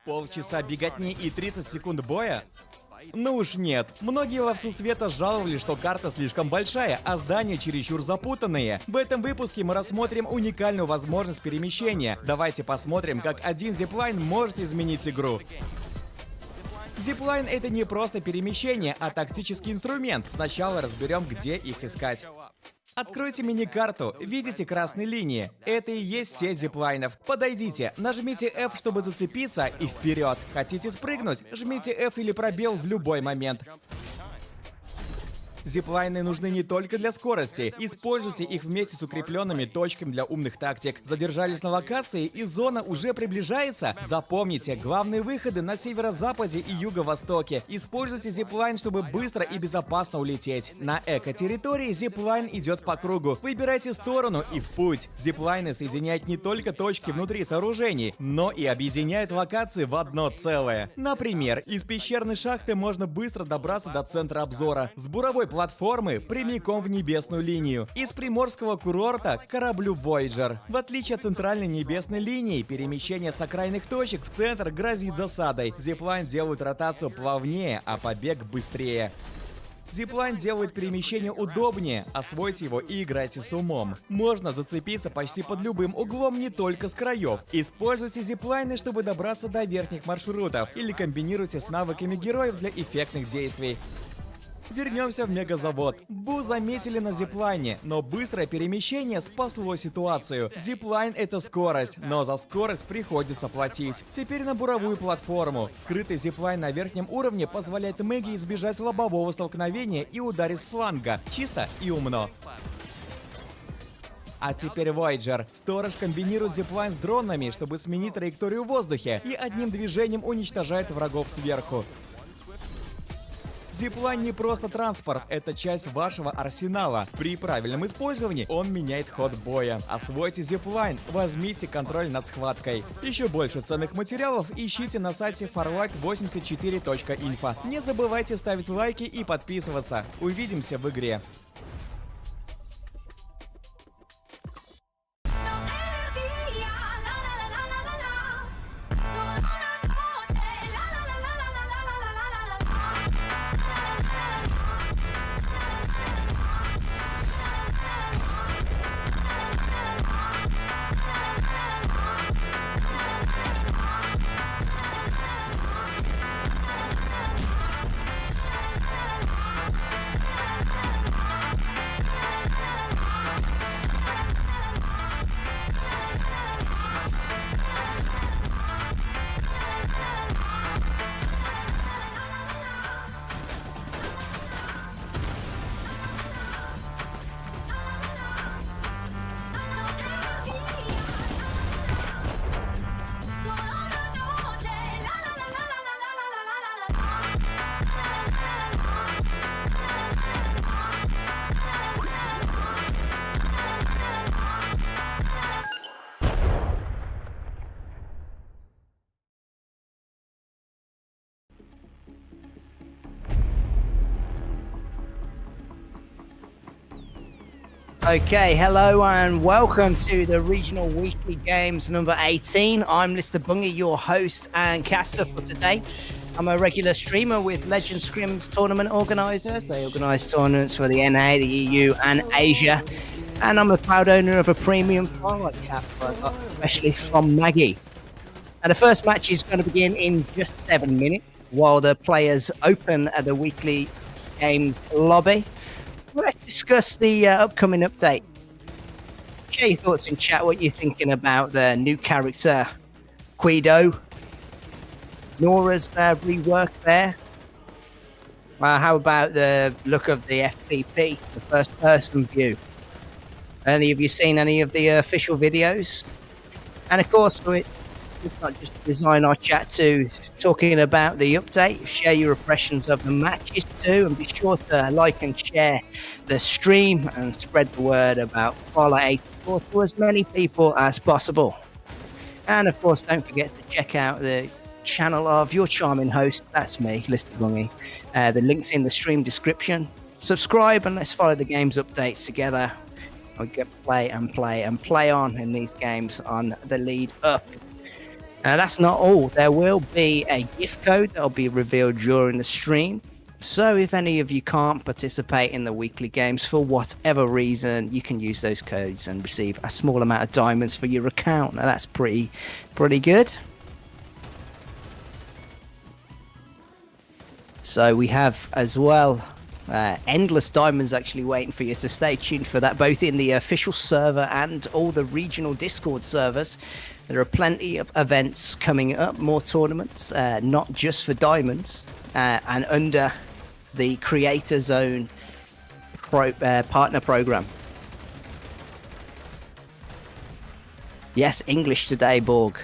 Полчаса беготни и 30 секунд боя? Ну уж нет. Многие ловцы света жаловались, что карта слишком большая, а здания чересчур запутанные. В этом выпуске мы рассмотрим уникальную возможность перемещения. Давайте посмотрим, как один зиплайн может изменить игру. Зиплайн — это не просто перемещение, а тактический инструмент. Сначала разберем, где их искать. Откройте мини-карту, видите красные линии? Это и есть сеть зиплайнов. Подойдите, нажмите F, чтобы зацепиться, и вперед. Хотите спрыгнуть? Жмите F или пробел в любой момент. Зиплайны нужны не только для скорости. Используйте их вместе с укрепленными точками для умных тактик. Задержались на локации, и зона уже приближается? Запомните, главные выходы на северо-западе и юго-востоке. Используйте зиплайн, чтобы быстро и безопасно улететь. На эко-территории зиплайн идет по кругу. Выбирайте сторону и в путь. Зиплайны соединяют не только точки внутри сооружений, но и объединяют локации в одно целое. Например, из пещерной шахты можно быстро добраться до центра обзора. С буровой платформы прямиком в небесную линию. Из приморского курорта к кораблю Voyager. В отличие от центральной небесной линии, перемещение с окраинных точек в центр грозит засадой. Зиплайн делает ротацию плавнее, а побег быстрее. Зиплайн делает перемещение удобнее, освойте его и играйте с умом. Можно зацепиться почти под любым углом, не только с краев. Используйте зиплайны, чтобы добраться до верхних маршрутов, или комбинируйте с навыками героев для эффектных действий. Вернемся в мегазавод. Бу заметили на зиплайне, но быстрое перемещение спасло ситуацию. Зиплайн — это скорость, но за скорость приходится платить. Теперь на буровую платформу. Скрытый зиплайн на верхнем уровне позволяет Мэгги избежать лобового столкновения и ударить с фланга. Чисто и умно. А теперь Voyager. Сторож комбинирует зиплайн с дронами, чтобы сменить траекторию в воздухе, и одним движением уничтожает врагов сверху. Зиплайн не просто транспорт, это часть вашего арсенала. При правильном использовании он меняет ход боя. Освойте зиплайн, возьмите контроль над схваткой. Еще больше ценных материалов ищите на сайте farlight84.info. Не забывайте ставить лайки и подписываться. Увидимся в игре. Okay, hello and welcome to the Regional Weekly Games number 18. I'm Lister Bungie, your host and caster for today. I'm a regular streamer with Legend Scrims tournament organisers. They organise tournaments for the NA, the EU and Asia. And I'm a proud owner of a premium Farlight cap I got especially from Maggie. And the first match is going to begin in just 7 minutes while the players open at the Weekly Games lobby. Let's discuss the upcoming update. Share your thoughts in chat, what you're thinking about the new character, Guido. Nora's rework there. How about the look of the FPP, the first person view? Any of you seen any of the official videos? And of course, it's not just design our chat to talking about the update. Share your impressions of the matches too, and be sure to like and share the stream and spread the word about Farlight 84 to as many people as possible. And of course, don't forget to check out the channel of your charming host, that's me, Lister Bungie. The link's in the stream description. Subscribe and let's follow the game's updates together. We get play and play and play on in these games on the lead up. Now, that's not all. There will be a gift code that will be revealed during the stream. So if any of you can't participate in the weekly games for whatever reason, you can use those codes and receive a small amount of diamonds for your account. Now, that's pretty good. So we have as well endless diamonds actually waiting for you, so stay tuned for that, both in the official server and all the regional Discord servers. There are plenty of events coming up, more tournaments, not just for diamonds, and under the Creator Zone partner program. Yes, English today, Borg.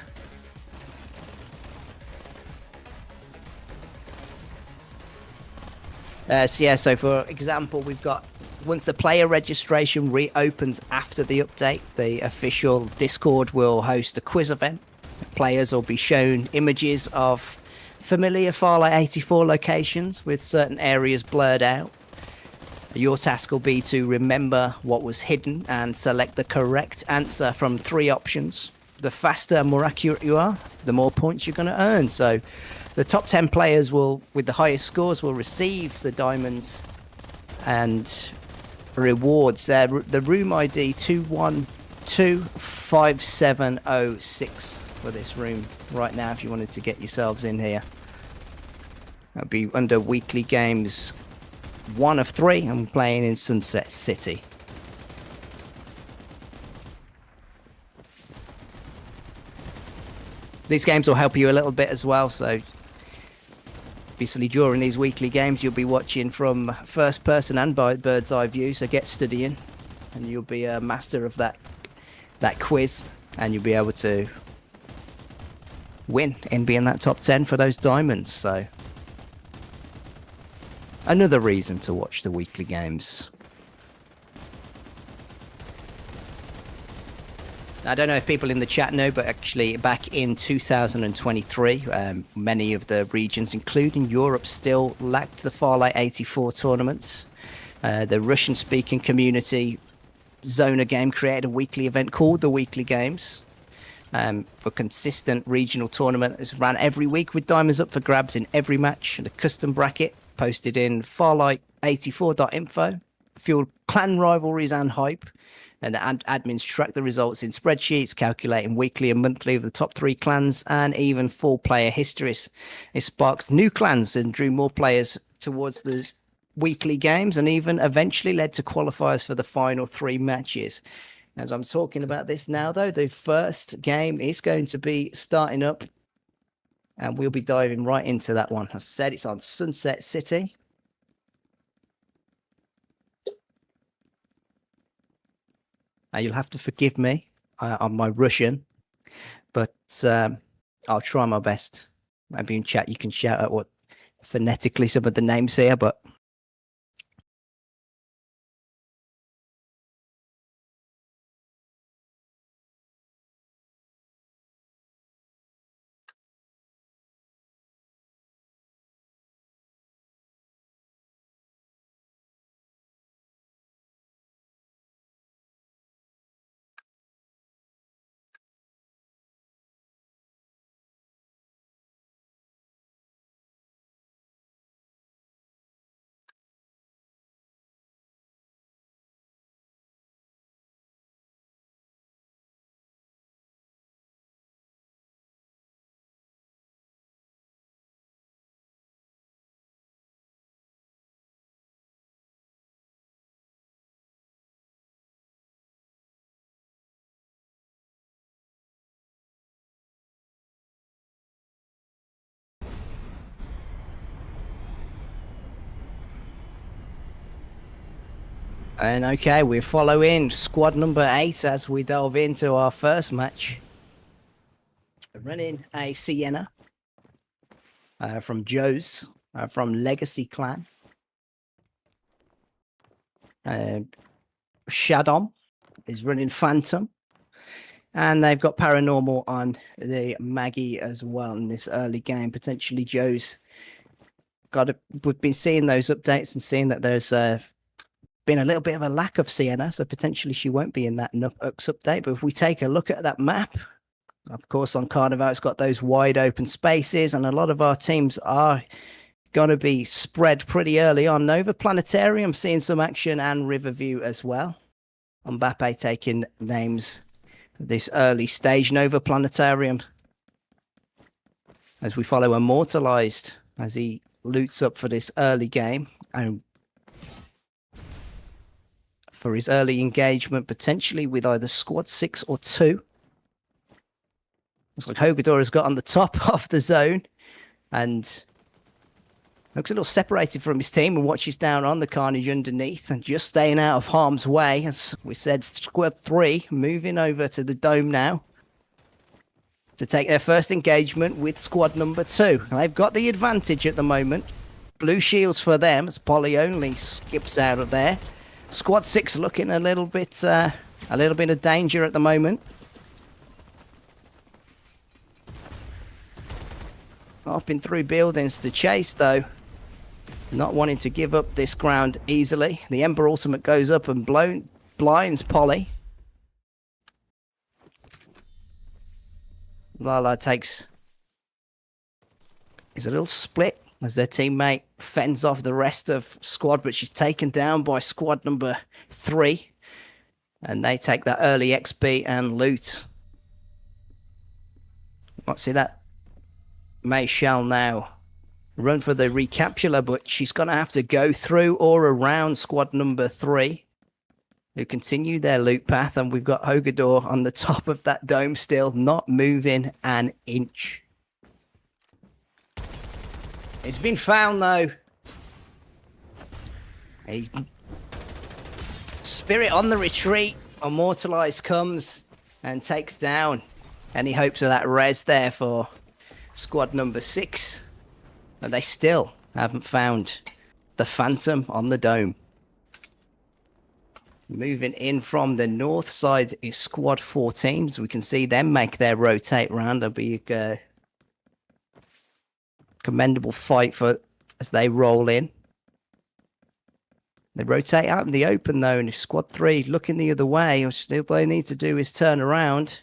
So for example, we've got, once the player registration reopens after the update, the official Discord will host a quiz event. Players will be shown images of familiar Farlight 84 locations with certain areas blurred out. Your task will be to remember what was hidden and select the correct answer from 3 options. The faster and more accurate you are, the more points you're going to earn. So the top 10 players with the highest scores will receive the diamonds and rewards. The room ID 2125706 for this room right now if you wanted to get yourselves in here. That'll be under weekly games 1 of 3. I'm playing in Sunset City. These games will help you a little bit as well, so obviously during these weekly games you'll be watching from first person and by bird's eye view, so get studying and you'll be a master of that quiz, and you'll be able to win and be in that top 10 for those diamonds. So another reason to watch the weekly games. I don't know if people in the chat know, but actually back in 2023, many of the regions, including Europe, still lacked the Farlight 84 tournaments. The Russian-speaking community, ZonaGame, created a weekly event called the Weekly Games for consistent regional tournament. It's ran every week with diamonds up for grabs in every match, and a custom bracket posted in farlight84.info fueled clan rivalries and hype. And the admins track the results in spreadsheets, calculating weekly and monthly of the top 3 clans and even full player histories. It sparked new clans and drew more players towards the weekly games, and even eventually led to qualifiers for the final 3 matches. As I'm talking about this now, though, the first game is going to be starting up, and we'll be diving right into that one. As I said, it's on Sunset City. You'll have to forgive me on my Russian, but I'll try my best. Maybe in chat you can shout out what phonetically some of the names here, but and okay, we're following squad number 8 as we delve into our first match. Running a Sienna from Joe's, from Legacy Clan. Shaddom is running Phantom. And they've got Paranormal on the Maggie as well in this early game. Potentially Joe's we've been seeing those updates and seeing that there's been a little bit of a lack of Sienna, so potentially she won't be in that Nux update. But if we take a look at that map, Of course, on Carnival, it's got those wide open spaces, and a lot of our teams are going to be spread pretty early on. Nova Planetarium seeing some action, and Riverview as well. Mbappe taking names this early stage. Nova Planetarium, as we follow Immortalized as he loots up for this early game and for his early engagement, potentially with either squad 6 or 2. Looks like Hogador has got on the top of the zone and looks a little separated from his team and watches down on the Carnage underneath and just staying out of harm's way. As we said, squad 3 moving over to the dome now to take their first engagement with squad number 2. They've got the advantage at the moment. Blue shields for them as Polly only skips out of there. Squad 6 looking a little bit of danger at the moment. Hopping through buildings to chase though. Not wanting to give up this ground easily. The Ember ultimate goes up and blinds Polly. Lala takes is a little split as their teammate fends off the rest of squad, but she's taken down by squad number 3. And they take that early XP and loot. Might see that May shall now run for the recapture, but she's going to have to go through or around squad number 3, who continue their loot path. And we've got Hogador on the top of that dome still, not moving an inch. It's been found though. A Spirit on the retreat. Immortalized comes and takes down any hopes of that res there for squad number 6. But they still haven't found the Phantom on the dome. Moving in from the north side is squad 14. As we can see them make their rotate round. That'll be a commendable fight for as they roll in. They rotate out in the open though, and if squad 3 looking the other way, all they need to do is turn around.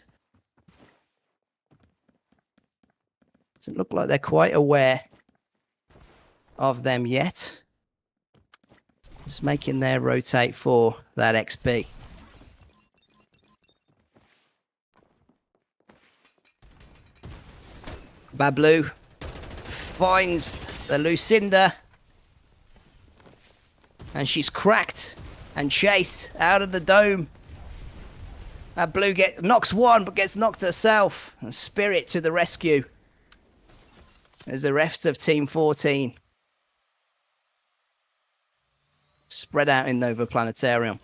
Doesn't look like they're quite aware of them yet. Just making their rotate for that XP. Bablu finds the Lucinda. And she's cracked and chased out of the dome. Bablu knocks one, but gets knocked herself. And Spirit to the rescue. There's the rest of Team 14. Spread out in Nova Planetarium.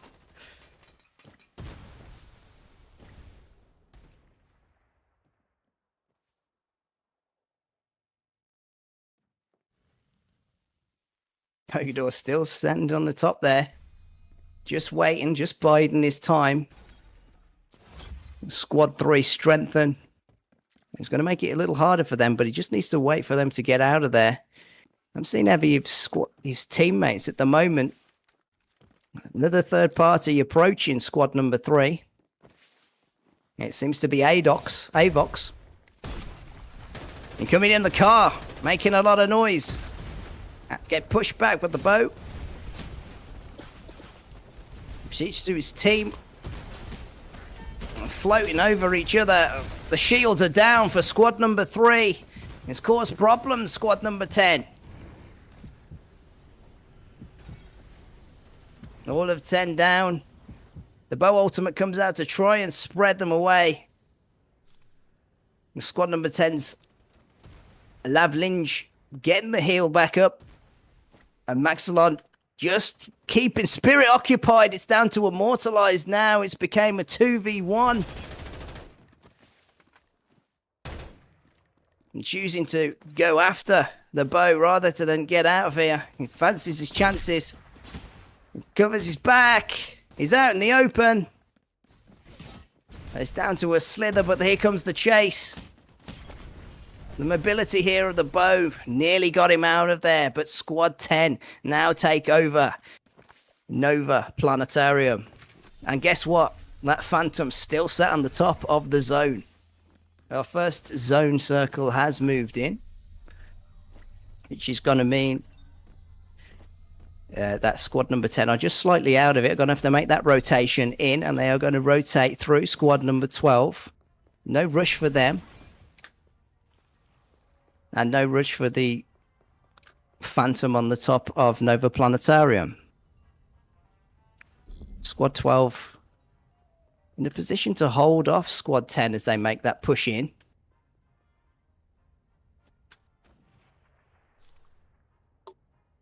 Hogador still standing on the top there. Just waiting, just biding his time. Squad 3 strengthen. It's going to make it a little harder for them, but he just needs to wait for them to get out of there. I'm seeing heavy of his teammates at the moment. Another third party approaching squad number 3. It seems to be Avox. And coming in the car, making a lot of noise. Get pushed back with the boat. Shoots to his team. Floating over each other. The shields are down for squad number 3. It's caused problems, squad number 10. All of 10 down. The bow ultimate comes out to try and spread them away. The squad number 10's Lavlinge getting the heal back up. And Maxilon just keeping Spirit occupied. It's down to Immortalized now. It's became a 2v1. And choosing to go after the bow rather than get out of here. He fancies his chances. He covers his back. He's out in the open. It's down to a slither, but here comes the chase. The mobility here of the bow nearly got him out of there, but squad 10 now take over Nova Planetarium. And guess what? That Phantom still sat on the top of the zone. Our first zone circle has moved in, which is going to mean that squad number 10 are just slightly out of it. Going to have to make that rotation in, and they are going to rotate through squad number 12. No rush for them. And no rush for the Phantom on the top of Nova Planetarium. Squad 12 in a position to hold off squad 10 as they make that push in.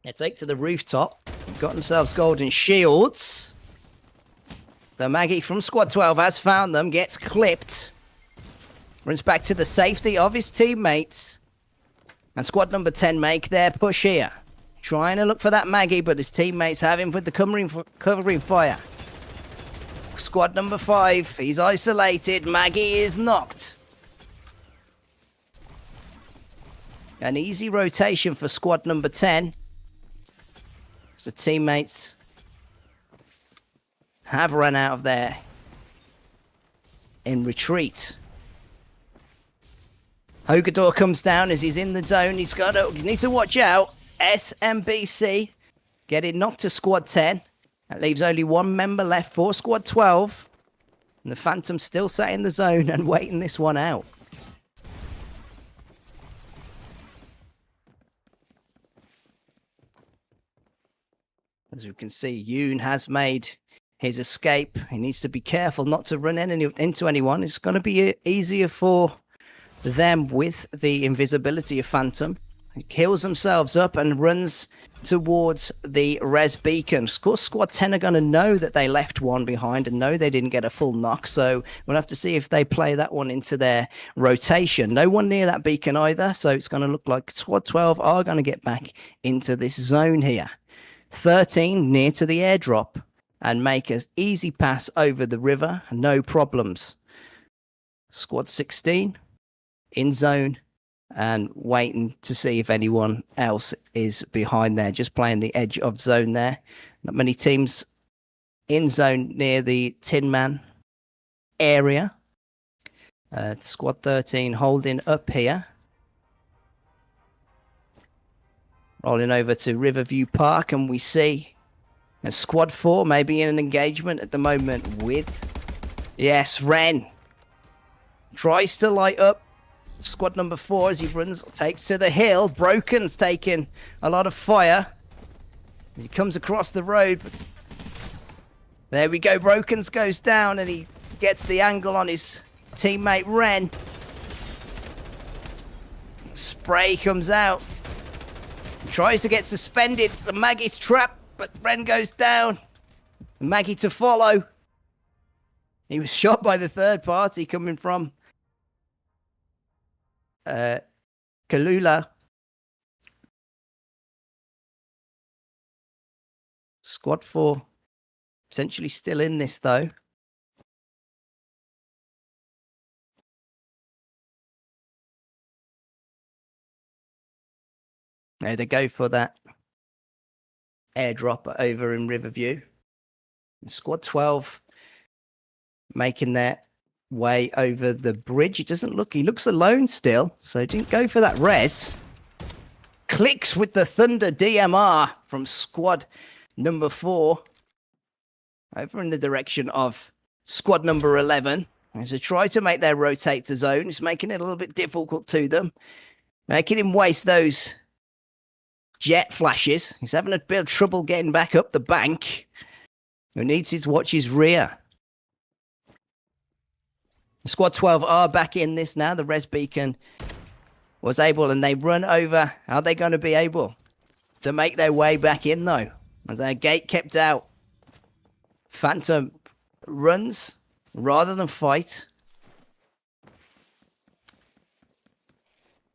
They take to the rooftop. Got themselves golden shields. The Maggie from squad 12 has found them, gets clipped. Runs back to the safety of his teammates. And squad number 10 make their push here. Trying to look for that Maggie, but his teammates have him with the covering fire. Squad number 5, he's isolated. Maggie is knocked. An easy rotation for squad number 10. The teammates have run out of there in retreat. Hogador comes down as he's in the zone. He needs to watch out. SMBC getting knocked to squad 10. That leaves only one member left for squad 12. And the Phantom still sat in the zone and waiting this one out. As we can see, Yoon has made his escape. He needs to be careful not to run into anyone. It's going to be easier for them with the invisibility of Phantom. He heals themselves up and runs towards the res beacon. Of course, squad 10 are going to know that they left one behind and know they didn't get a full knock. So we'll have to see if they play that one into their rotation. No one near that beacon either. So it's going to look like squad 12 are going to get back into this zone here. 13 near to the airdrop and make an easy pass over the river. No problems. Squad 16 in zone and waiting to see if anyone else is behind there. Just playing the edge of zone there. Not many teams in zone near the Tin Man area. Squad 13 holding up here. Rolling over to Riverview Park, and we see a squad 4 maybe in an engagement at the moment with, yes, Ren. Tries to light up squad number 4 as he runs, takes to the hill. Broken's taking a lot of fire. He comes across the road. There we go. Broken's goes down and he gets the angle on his teammate Ren. Spray comes out. Tries to get suspended. The Maggie's trapped, but Ren goes down. Maggie to follow. He was shot by the third party coming from Kalula. Squad 4 potentially still in this though. There they go for that airdrop over in Riverview. And squad 12 making their way over the bridge. He looks alone still, so didn't go for that res. Clicks with the Thunder DMR from squad number 4 over in the direction of squad number 11. As they try to make their rotate to zone, it's making it a little bit difficult to them, making him waste those jet flashes. He's having a bit of trouble getting back up the bank. He needs to watch his rear. Squad 12 are back in this now. The res beacon was able, and they run over. Are they going to be able to make their way back in though? As their gate kept out. Phantom runs rather than fight.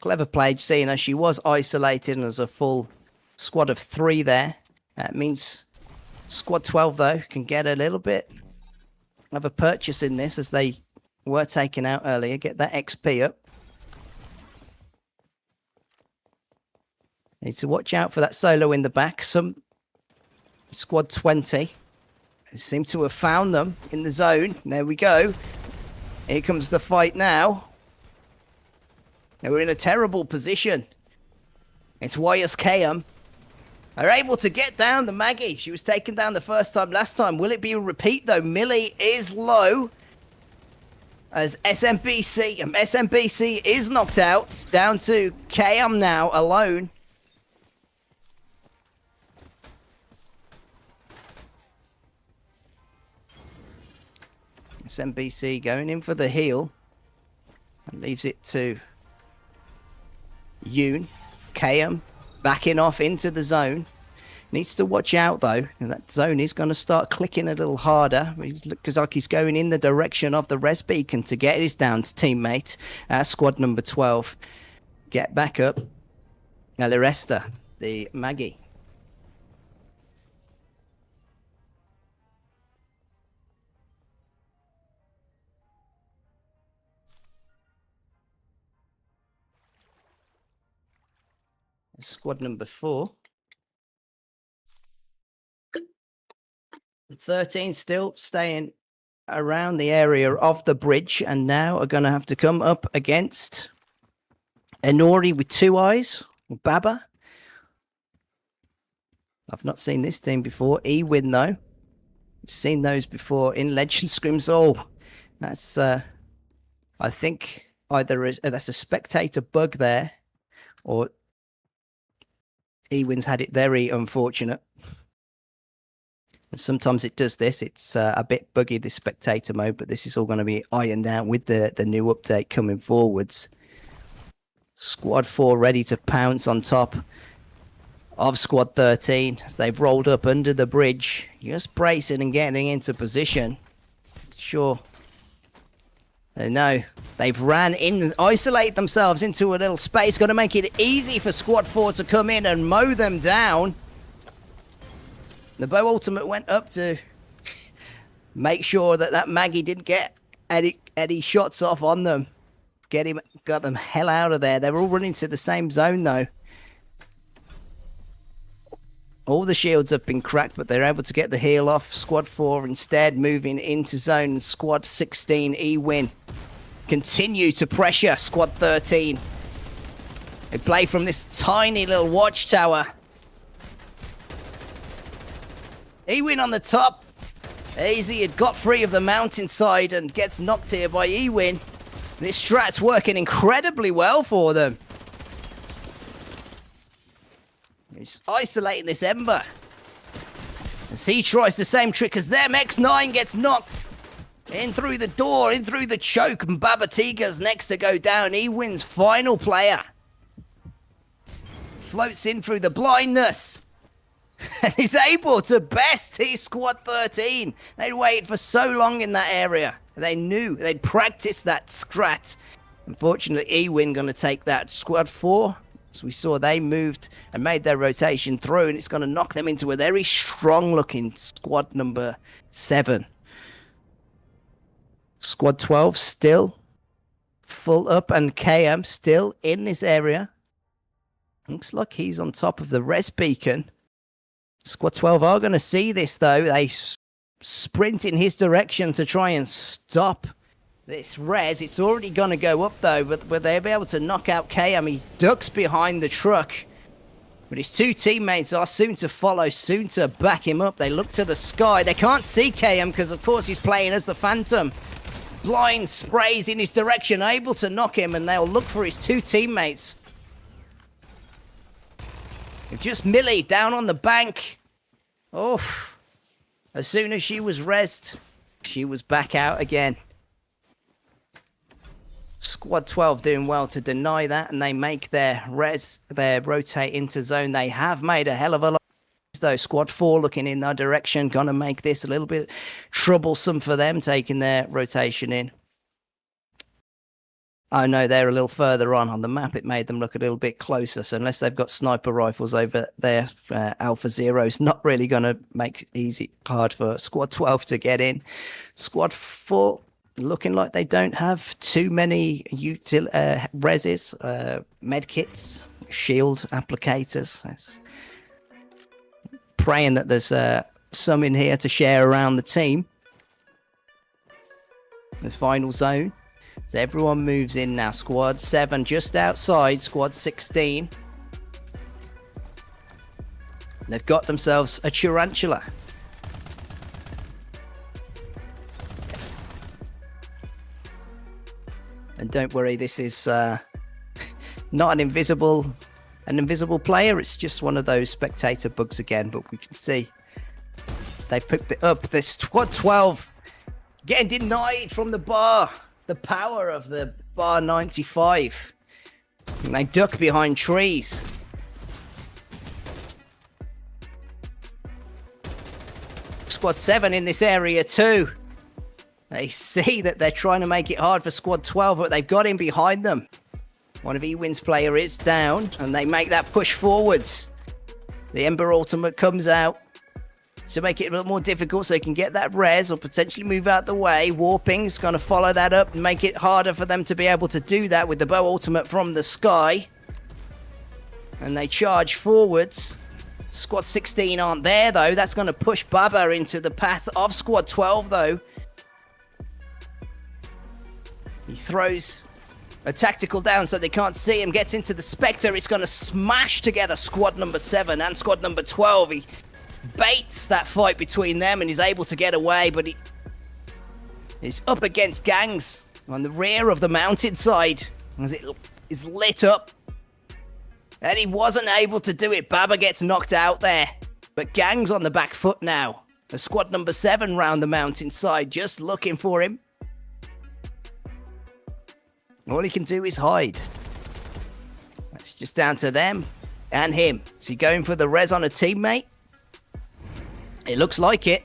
Clever play, seeing as she was isolated and there's a full squad of 3 there. That means squad 12 though can get a little bit of a purchase in this as they were taken out earlier. Get that XP up. Need to watch out for that solo in the back. Some squad 20 seem to have found them in the zone. There we go. Here comes the fight now. They were in a terrible position. It's YSKM are able to get down the Maggie. She was taken down the first time last time. Will it be a repeat though? Millie is low as SMBC is knocked out. It's down to KM now alone. SMBC going in for the heal and leaves it to Yoon. KM backing off into the zone. Needs to watch out though, that zone is going to start clicking a little harder. He looks like he's going in the direction of the res beacon to get his down to teammate. Squad number 12. Get back up. Alaresta, the Maggie. Squad number 4. 13 still staying around the area of the bridge and now are going to have to come up against Enori with 2 eyes. Baba. I've not seen this team before. Ewin though. I've seen those before in Legend Scrims. Oh, that's I think either that's a spectator bug there or Ewin's had it very unfortunate. And sometimes it does this. It's a bit buggy, this spectator mode, but this is all going to be ironed out with the new update coming forwards. Squad 4 ready to pounce on top of Squad 13 as they've rolled up under the bridge. Just bracing and getting into position. Sure. They know they've ran in, isolate themselves into a little space. Going to make it easy for Squad 4 to come in and mow them down. The bow ultimate went up to make sure that Maggie didn't get any shots off on them. Got them hell out of there. They're all running to the same zone though. All the shields have been cracked, but they're able to get the heal off. Squad 4 instead moving into zone. Squad 16, E-Win. Continue to pressure Squad 13. They play from this tiny little watchtower. E-Win on the top. Easy had got free of the mountainside and gets knocked here by E-Win. This strat's working incredibly well for them. He's isolating this Ember. As he tries the same trick as them, X9 gets knocked in through the door, in through the choke, and Babatiga's next to go down. He wins final player. Floats in through the blindness. And he's able to best his Squad 13. They'd waited for so long in that area. They knew, they'd practiced that strat. Unfortunately, E-Win going to take that. Squad 4, as we saw, they moved and made their rotation through, and it's going to knock them into a very strong-looking Squad number 7. Squad 12 still full up, and KM still in this area. Looks like he's on top of the res beacon. Squad 12 are going to see this, though. They sprint in his direction to try and stop this res. It's already going to go up, though, but they'll be able to knock out KM. He ducks behind the truck. But his 2 teammates are soon to follow, soon to back him up. They look to the sky. They can't see KM because, of course, he's playing as the Phantom. Blind sprays in his direction, able to knock him, and they'll look for his 2 teammates. Just Millie down on the bank. Oh, as soon as she was rezzed, she was back out again. Squad 12 doing well to deny that, and they make their rotate into zone. They have made a hell of a lot, though. Squad 4 looking in their direction, gonna make this a little bit troublesome for them, taking their rotation in. Oh no, they're a little further on the map. It made them look a little bit closer. So unless they've got sniper rifles over there, Alpha Zero's not really going to make it hard for Squad 12 to get in. Squad 4 looking like they don't have too many reses, medkits, shield applicators. Praying that there's some in here to share around the team. The final zone. So everyone moves in now. Squad 7 just outside squad 16. They've got themselves a tarantula. And don't worry, this is not an invisible player. It's just one of those spectator bugs again. But we can see they picked it up. This squad 12 getting denied from the bar. The power of the bar 95. And they duck behind trees. Squad 7 in this area too. They see that they're trying to make it hard for Squad 12, but they've got him behind them. One of Ewin's player is down, and they make that push forwards. The Ember Ultimate comes out to make it a little more difficult so he can get that res or potentially move out the way. Warping's going to follow that up and make it harder for them to be able to do that with the Bow Ultimate from the sky. And they charge forwards. Squad 16 aren't there, though. That's going to push Baba into the path of Squad 12, though. He throws a tactical down so they can't see him. Gets into the Spectre. It's going to smash together squad number 7 and squad number 12. He baits that fight between them and is able to get away, but he is up against gangs on the rear of the mountainside as it is lit up. And he wasn't able to do it. Baba gets knocked out there. But gangs on the back foot now. The squad number 7 round the mountainside just looking for him. All he can do is hide. It's just down to them and him. Is he going for the res on a teammate? It looks like it.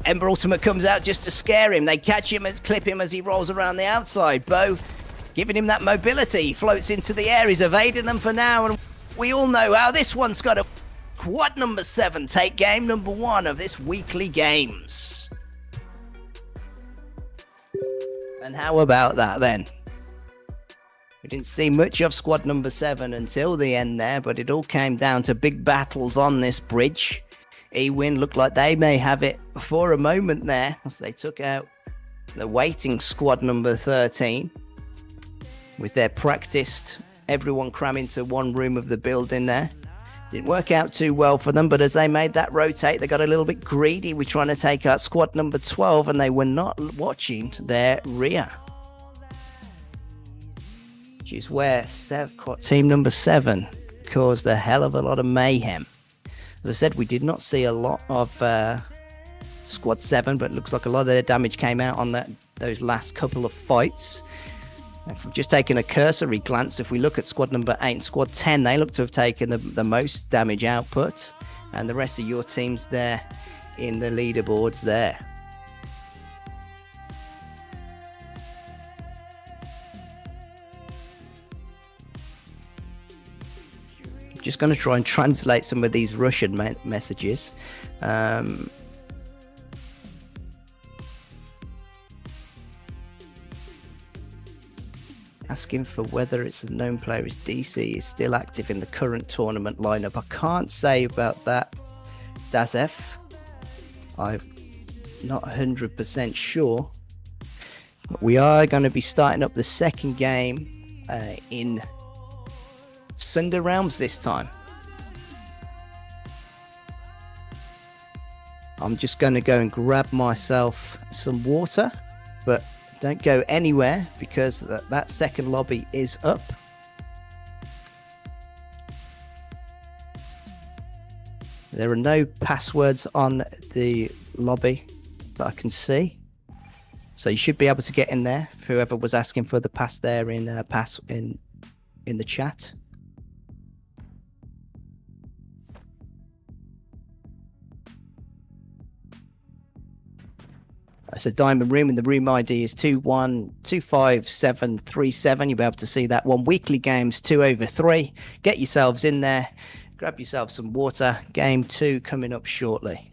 Ember Ultimate comes out just to scare him. They catch him and clip him as he rolls around the outside. Bo giving him that mobility. He floats into the air. He's evading them for now. And we all know how this one's got a quad number 7 take game number 1 of this weekly games. And how about that then? We didn't see much of squad number 7 until the end there, but it all came down to big battles on this bridge. Ewin looked like they may have it for a moment there as they took out the waiting squad number 13 with their practiced everyone cram into one room of the building there. Didn't work out too well for them, but as they made that rotate, they got a little bit greedy with trying to take out squad number 12, and they were not watching their rear. Which is where team number 7 caused a hell of a lot of mayhem. As I said, we did not see a lot of squad 7, but it looks like a lot of their damage came out on those last couple of fights. If we've just taken a cursory glance, if we look at squad number 8 and squad 10, they look to have taken the most damage output, and the rest of your teams there in the leaderboards there. I'm just going to try and translate some of these Russian messages. Asking for whether it's a known player as DC is still active in the current tournament lineup. I can't say about that, Dazef. I'm not 100% sure. But we are going to be starting up the second game in Sunder Realms this time. I'm just going to go and grab myself some water, but don't go anywhere because that second lobby is up. There are no passwords on the lobby that I can see, so you should be able to get in there. Whoever was asking for the pass there in the chat. It's a diamond room, and the room ID is 212537. You'll be able to see that one. Weekly games 2/3. Get yourselves in there. Grab yourself some water. Game 2 coming up shortly.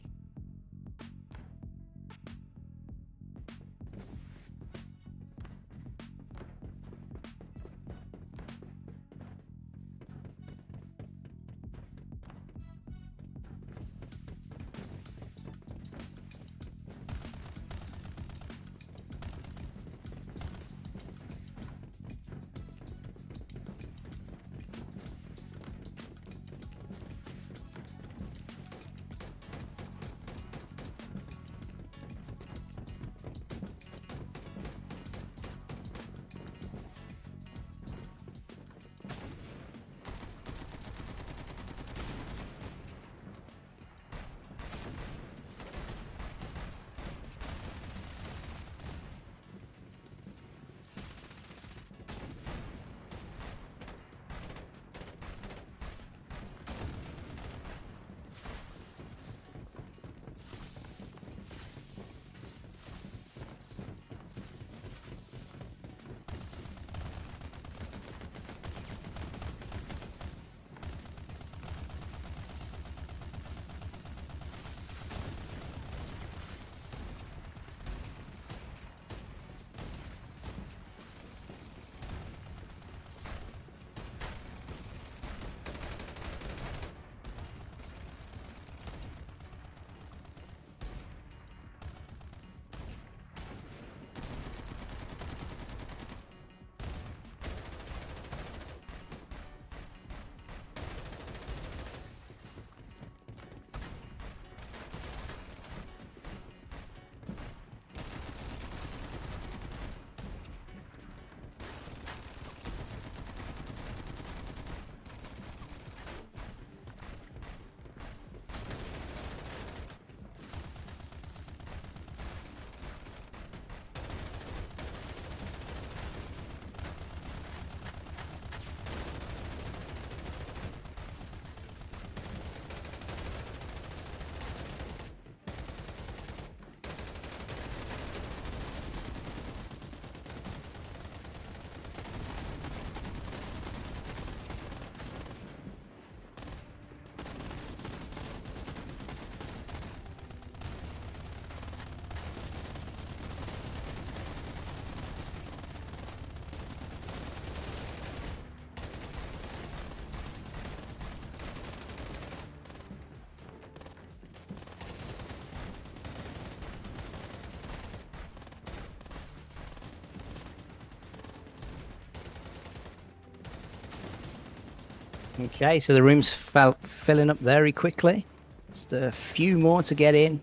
Okay, so the room's filling up very quickly. Just a few more to get in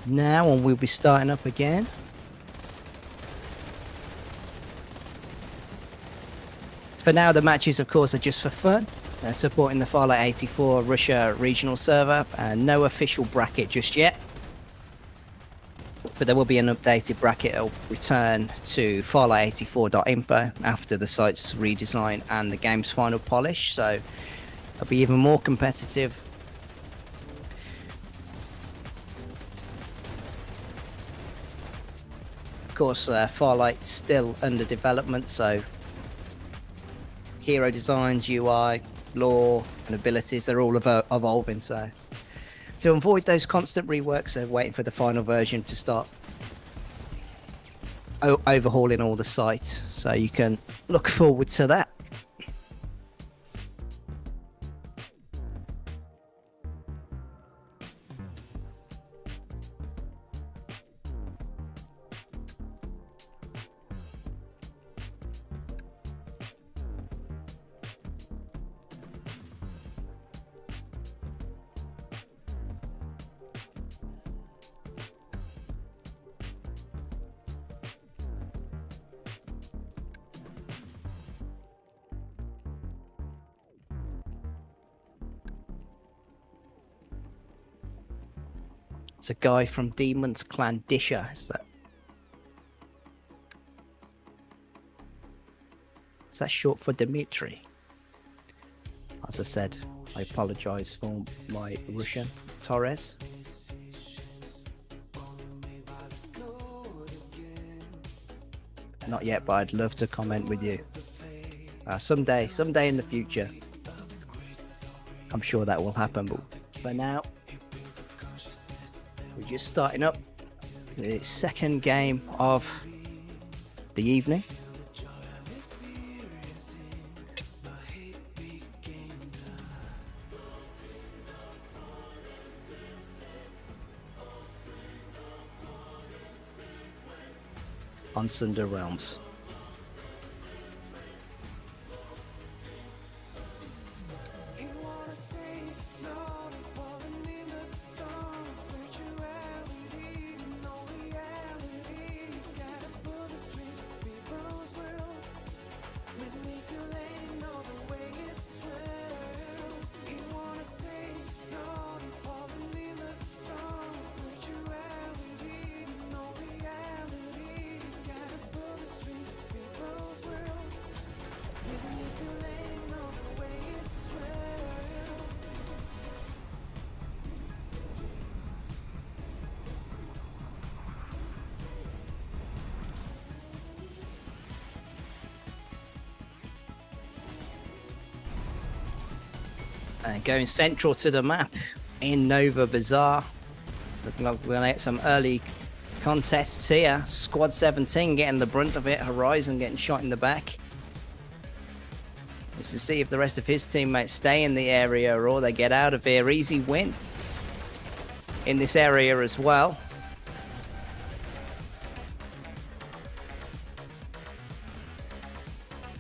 now, and we'll be starting up again. For now, the matches, of course, are just for fun. They're supporting the Farlight 84 Russia regional server, and no official bracket just yet. But there will be an updated bracket that will return to farlight84.info after the site's redesign and the game's final polish, so it'll be even more competitive. Of course, Farlight's still under development, so hero designs, UI, lore, and abilities, they're all evolving, so to avoid those constant reworks, they're waiting for the final version to start overhauling all the sites, so you can look forward to that. It's a guy from Demon's Clan Disher, is that short for Dimitri? As I said, I apologize for my Russian. Torres. Not yet, but I'd love to comment with you. Someday in the future. I'm sure that will happen, but for now, we're just starting up the second game of the evening. On Sunder Realms. And going central to the map in Nova Bazaar. Looking like we're going to get some early contests here. Squad 17 getting the brunt of it. Horizon getting shot in the back. Just to see if the rest of his teammates stay in the area or they get out of here. Easy win in this area as well.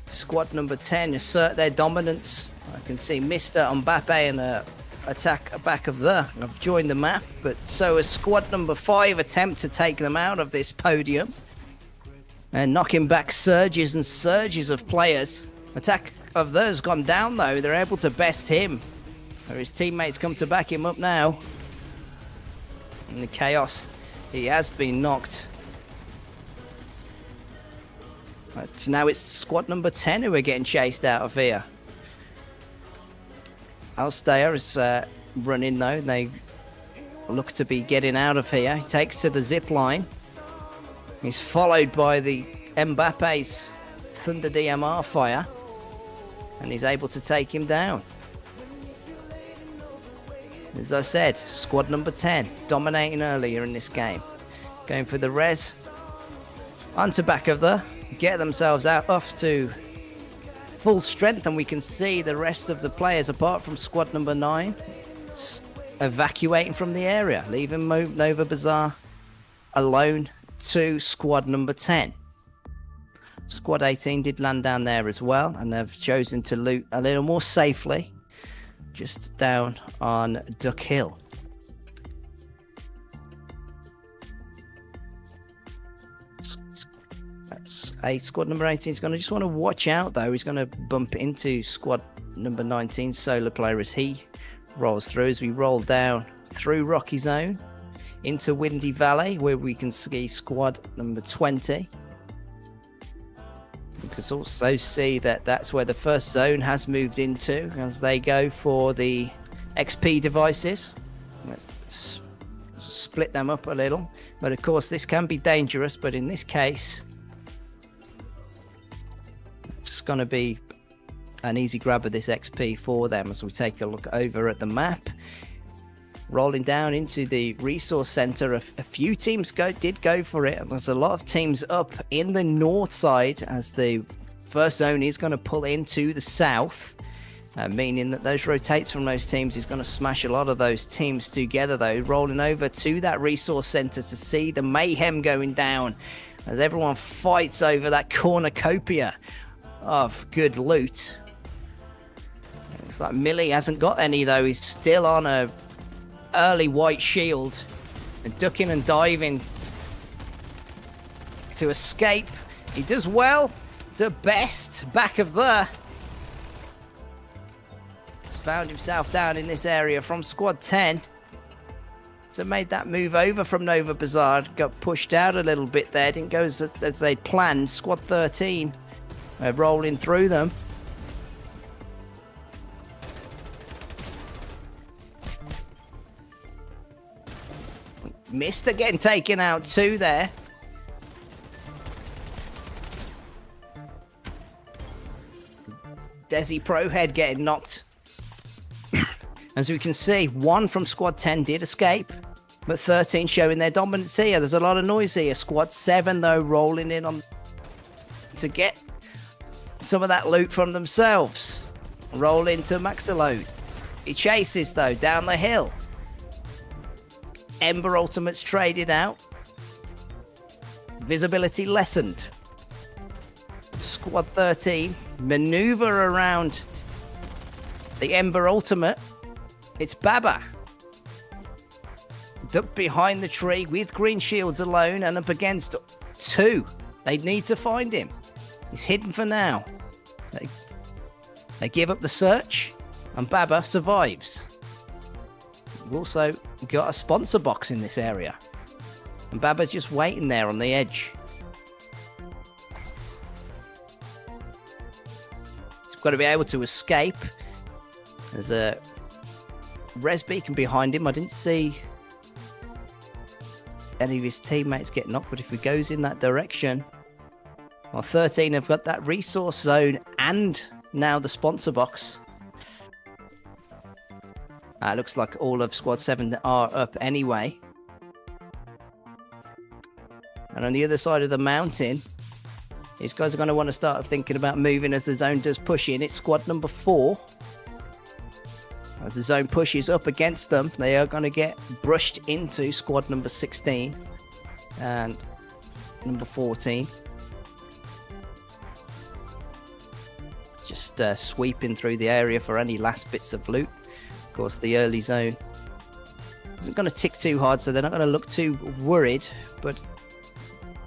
Squad number 10 assert their dominance. I can see Mr. Mbappe in the attack back of the. I've joined the map, but so has squad number 5 attempt to take them out of this podium. And knocking back surges and surges of players. Attack of theirs gone down though. They're able to best him. Or his teammates come to back him up now. In the chaos, he has been knocked. But now it's squad number 10 who are getting chased out of here. Alstair is running though. They look to be getting out of here. He takes to the zip line. He's followed by the Mbappe's Thunder DMR fire. And he's able to take him down. As I said, squad number 10 dominating earlier in this game. Going for the res. Onto back of the. Get themselves out off to full strength, and we can see the rest of the players apart from squad number 9 evacuating from the area, leaving Nova Bazaar alone to squad number 10. Squad 18 did land down there as well, and have chosen to loot a little more safely, just down on Duck Hill. Squad number 18 is going to just want to watch out, though. He's going to bump into squad number 19 solo player as he rolls through, as we roll down through Rocky Zone into Windy Valley, where we can see squad number 20. You can also see that that's where the first zone has moved into as they go for the XP devices. Let's split them up a little, but of course this can be dangerous, but in this case it's going to be an easy grab of this XP for them. As we take a look over at the map, rolling down into the resource center, a few teams did go for it. There's a lot of teams up in the north side, as the first zone is going to pull into the south, meaning that those rotates from those teams is going to smash a lot of those teams together, though. Rolling over to that resource center to see the mayhem going down as everyone fights over that cornucopia of good loot. It's like Millie hasn't got any, though. He's still on a early white shield and ducking and diving to escape. He does well to best back of there. He's found himself down in this area from squad 10. So made that move over from Nova Bazaar, got pushed out a little bit there, didn't go as they'd planned. Squad 13 rolling through them. Mister getting taken out too there. Desi Pro Head getting knocked. As we can see, one from squad 10 did escape, but 13 showing their dominance here. There's a lot of noise here. Squad 7 though rolling in on to get some of that loot from themselves. Roll into Maxaload. He chases though down the hill. Ember ultimates traded out. Visibility lessened. Squad 13 maneuver around the Ember ultimate. It's Baba. Ducked behind the tree with green shields alone and up against 2. They need to find him. He's hidden for now. They give up the search and Baba survives. We've also got a sponsor box in this area, and Baba's just waiting there on the edge. He's got to be able to escape. There's a res beacon behind him. I didn't see any of his teammates get knocked, but if he goes in that direction, well, 13 have got that resource zone and now the sponsor box. Looks like all of squad 7 are up anyway. And on the other side of the mountain, these guys are going to want to start thinking about moving as the zone does push in. It's squad number 4. As the zone pushes up against them, they are going to get brushed into squad number 16 and number 14. Just sweeping through the area for any last bits of loot. Of course, the early zone isn't going to tick too hard, so they're not going to look too worried, but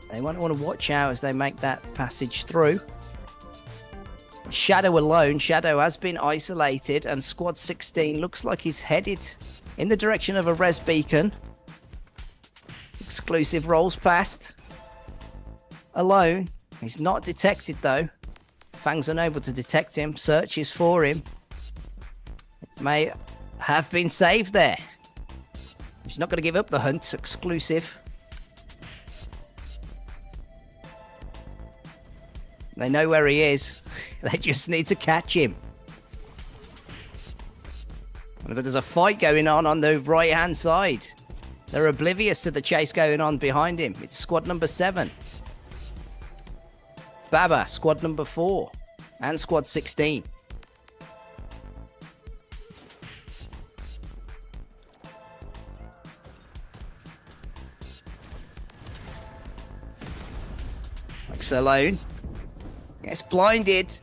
they want to watch out as they make that passage through. Shadow alone. Shadow has been isolated, and squad 16 looks like he's headed in the direction of a res beacon. Exclusive rolls past. Alone. He's not detected, though. Fang's unable to detect him. Searches for him. May have been saved there. He's not going to give up the hunt. Exclusive. They know where he is. They just need to catch him. But there's a fight going on the right-hand side. They're oblivious to the chase going on behind him. It's squad number 7. Baba, squad number 4. And squad 16. Alone. Gets blinded.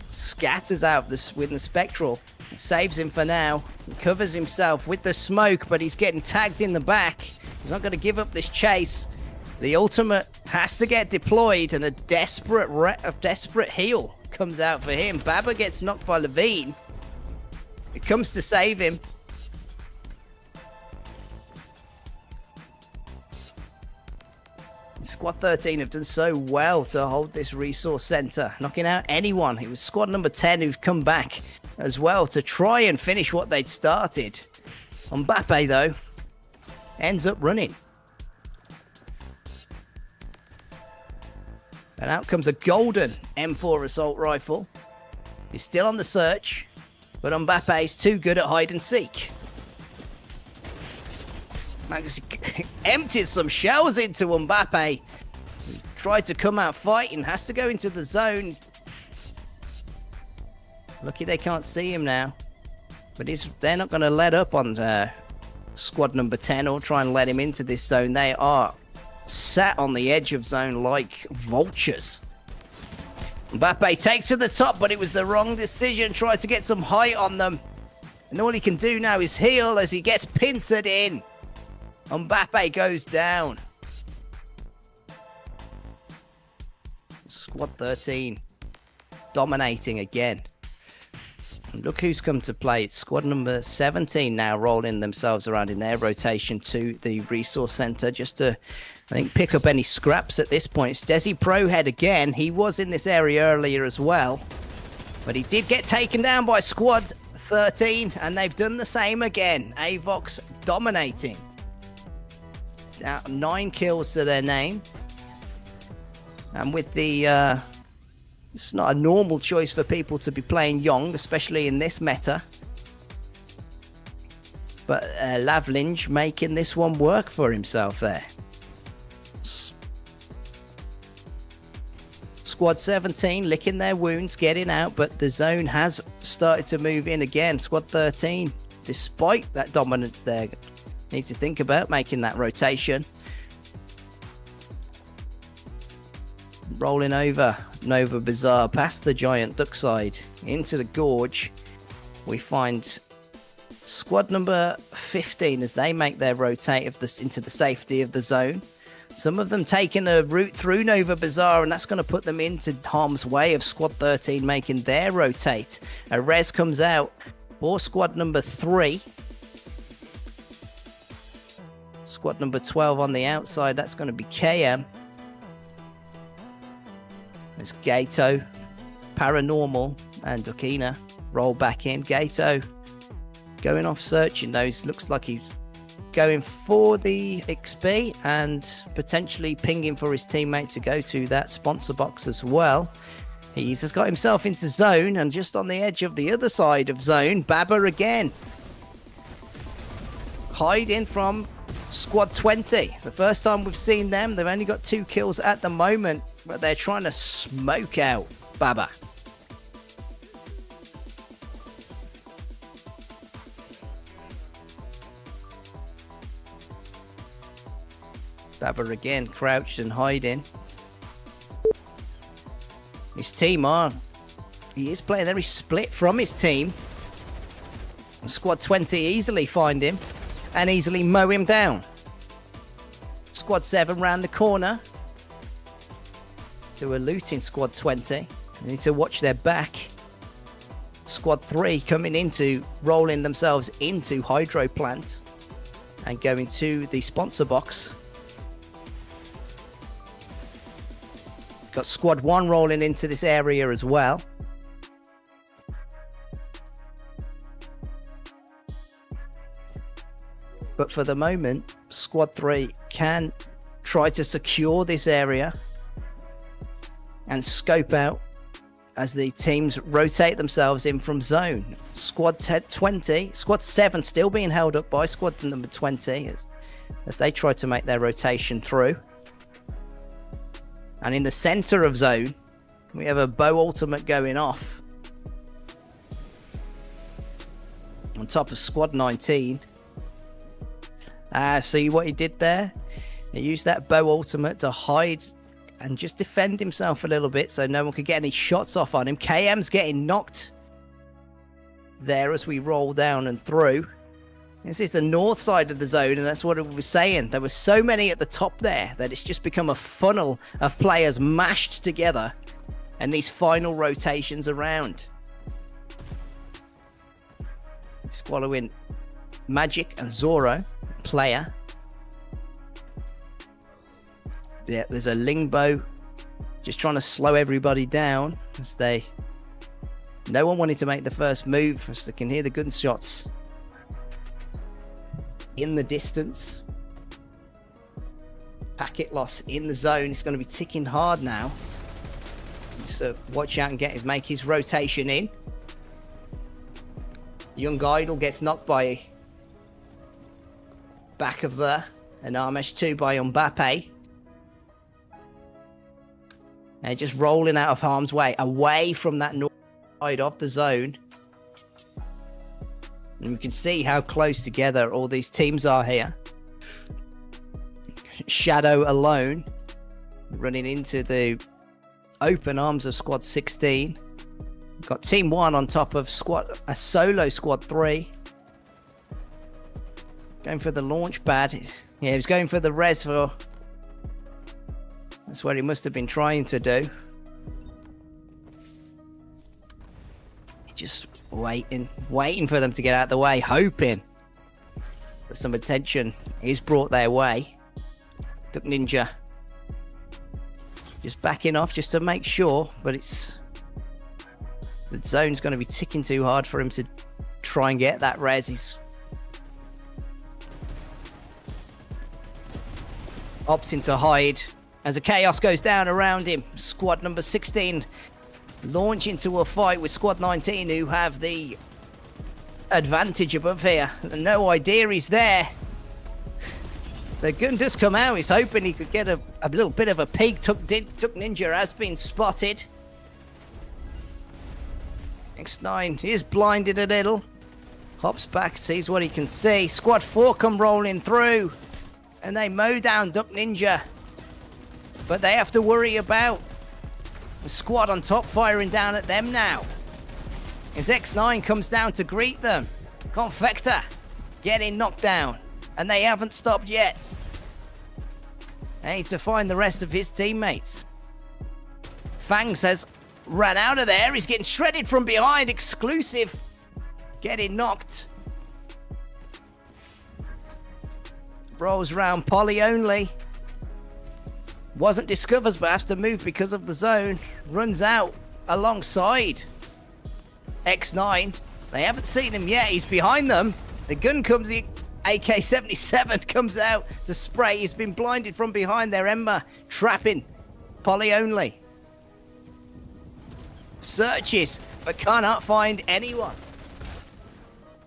Scatters out with the spectral. Saves him for now. He covers himself with the smoke, but he's getting tagged in the back. He's not going to give up this chase. The ultimate has to get deployed, and a desperate heal comes out for him. Baba gets knocked by Levine. It comes to save him. Squad 13 have done so well to hold this resource center, knocking out anyone. It was squad number 10 who've come back as well to try and finish what they'd started. Mbappe, though, ends up running. And out comes a golden M4 assault rifle. He's still on the search, but Mbappe's too good at hide and seek. Max empties some shells into Mbappe. He tried to come out fighting, has to go into the zone. Lucky they can't see him now. But they're not going to let up on squad number 10 or try and let him into this zone. They are sat on the edge of zone like vultures. Mbappe takes to the top, but it was the wrong decision. Tried to get some height on them. And all he can do now is heal as he gets pincered in. Mbappe goes down. Squad 13 dominating again. And look who's come to play. It's squad number 17 now rolling themselves around in their rotation to the resource center just to, I think, pick up any scraps at this point. It's Desi Prohead again. He was in this area earlier as well. But he did get taken down by squad 13, and they've done the same again. Avox dominating. Now 9 kills to their name. And with the it's not a normal choice for people to be playing Young, especially in this meta. But Lavlinge making this one work for himself there. Squad 17 licking their wounds, getting out, but the zone has started to move in again. Squad 13, despite that dominance there, need to think about making that rotation. Rolling over Nova Bazaar past the giant duckside into the gorge. We find squad number 15 as they make their rotate into the safety of the zone. Some of them taking a route through Nova Bazaar, and that's going to put them into harm's way of squad 13 making their rotate. A res comes out for squad number 3. Squad number 12 on the outside, that's going to be KM. There's Gato, Paranormal, and Dukina roll back in. Gato going off searching those. Looks like he's going for the XP and potentially pinging for his teammate to go to that sponsor box as well. He's just got himself into zone, and just on the edge of the other side of zone, Baba again. Hiding from squad 20. The first time we've seen them. They've only got 2 kills at the moment, but they're trying to smoke out Baba. Baba again crouched and hiding. His team he is playing very split from his team. And squad 20 easily find him and easily mow him down. Squad 7 round the corner. So we're looting squad 20. They need to watch their back. Squad 3 coming into, rolling themselves into Hydro Plant and going to the sponsor box. Got squad 1 rolling into this area as well. But for the moment, squad 3 can try to secure this area and scope out as the teams rotate themselves in from zone. Squad 20, squad 7 still being held up by squad number 20 as they try to make their rotation through. And in the center of zone, we have a bow ultimate going off. On top of squad 19. See what he did there? He used that bow ultimate to hide and just defend himself a little bit so no one could get any shots off on him. KM's getting knocked there as we roll down and through. This is the north side of the zone, and that's what it was saying. There were so many at the top there that it's just become a funnel of players mashed together and these final rotations around. Swallowing Magic and Zoro, player. Yeah, there's a Lingbo just trying to slow everybody down as they... No one wanted to make the first move as they can hear the gunshots in the distance. Packet loss in the zone. It's going to be ticking hard now. So watch out and make his rotation in. Young Idol gets knocked by back of the and Armesh 2 by Mbappe. And just rolling out of harm's way, away from that north side of the zone. And we can see how close together all these teams are here. Shadow alone, running into the open arms of Squad 16. Got Team 1 on top of a solo Squad 3. Going for the launch pad. Yeah, he was going for the res for... That's what he must have been trying to do. Just waiting for them to get out of the way, hoping that some attention is brought their way. Duck Ninja just backing off just to make sure, but it's... The zone's going to be ticking too hard for him to try and get that res. He's opting to hide as a chaos goes down around him. Squad number 16 launch into a fight with Squad 19, who have the advantage above here. No idea he's there. The gun does come out. He's hoping he could get a little bit of a peek. Duck Ninja has been spotted. X9 is blinded a little. Hops back, sees what he can see. Squad 4 come rolling through. And they mow down Duck Ninja. But they have to worry about the squad on top firing down at them now. As X9 comes down to greet them. Confector getting knocked down. And they haven't stopped yet. They need to find the rest of his teammates. Fangs has ran out of there. He's getting shredded from behind. Exclusive getting knocked. Rolls round Poly only. Wasn't discovered but has to move because of the zone. Runs out alongside X9. They haven't seen him yet. He's behind them. The gun comes, the AK-77 comes out to spray. He's been blinded from behind their Emma. Trapping Poly only. Searches but cannot find anyone.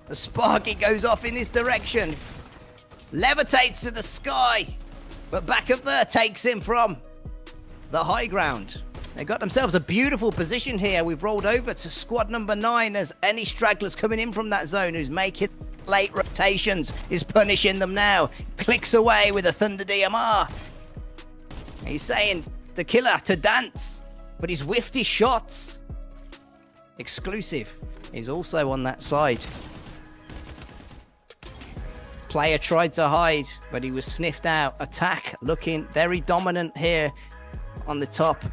The Sparky goes off in his direction. Levitates to the sky. But back up there takes him from the high ground. They got themselves a beautiful position here. We've rolled over to squad number 9 as any stragglers coming in from that zone who's making late rotations is punishing them now. Clicks away with a Thunder DMR. He's saying to killer to dance, but he's whiffed his shots. Exclusive is also on that side. Player tried to hide, but he was sniffed out. Attack looking very dominant here on the top.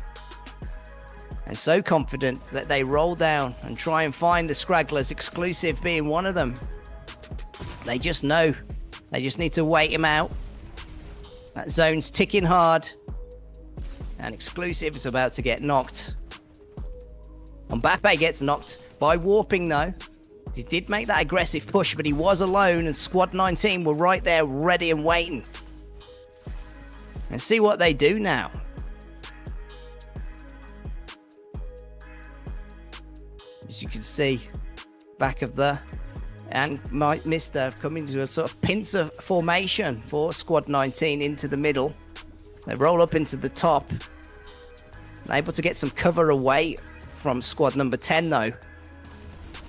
And so confident that they roll down and try and find the Scragglers, Exclusive being one of them. They just know. They just need to wait him out. That zone's ticking hard. And Exclusive is about to get knocked. Mbappe gets knocked by warping though. He did make that aggressive push, but he was alone, and Squad 19 were right there ready and waiting. And see what they do now. As you can see, back of the... And Mister have come into a sort of pincer formation for Squad 19 into the middle. They roll up into the top. Able to get some cover away from Squad number 10 though.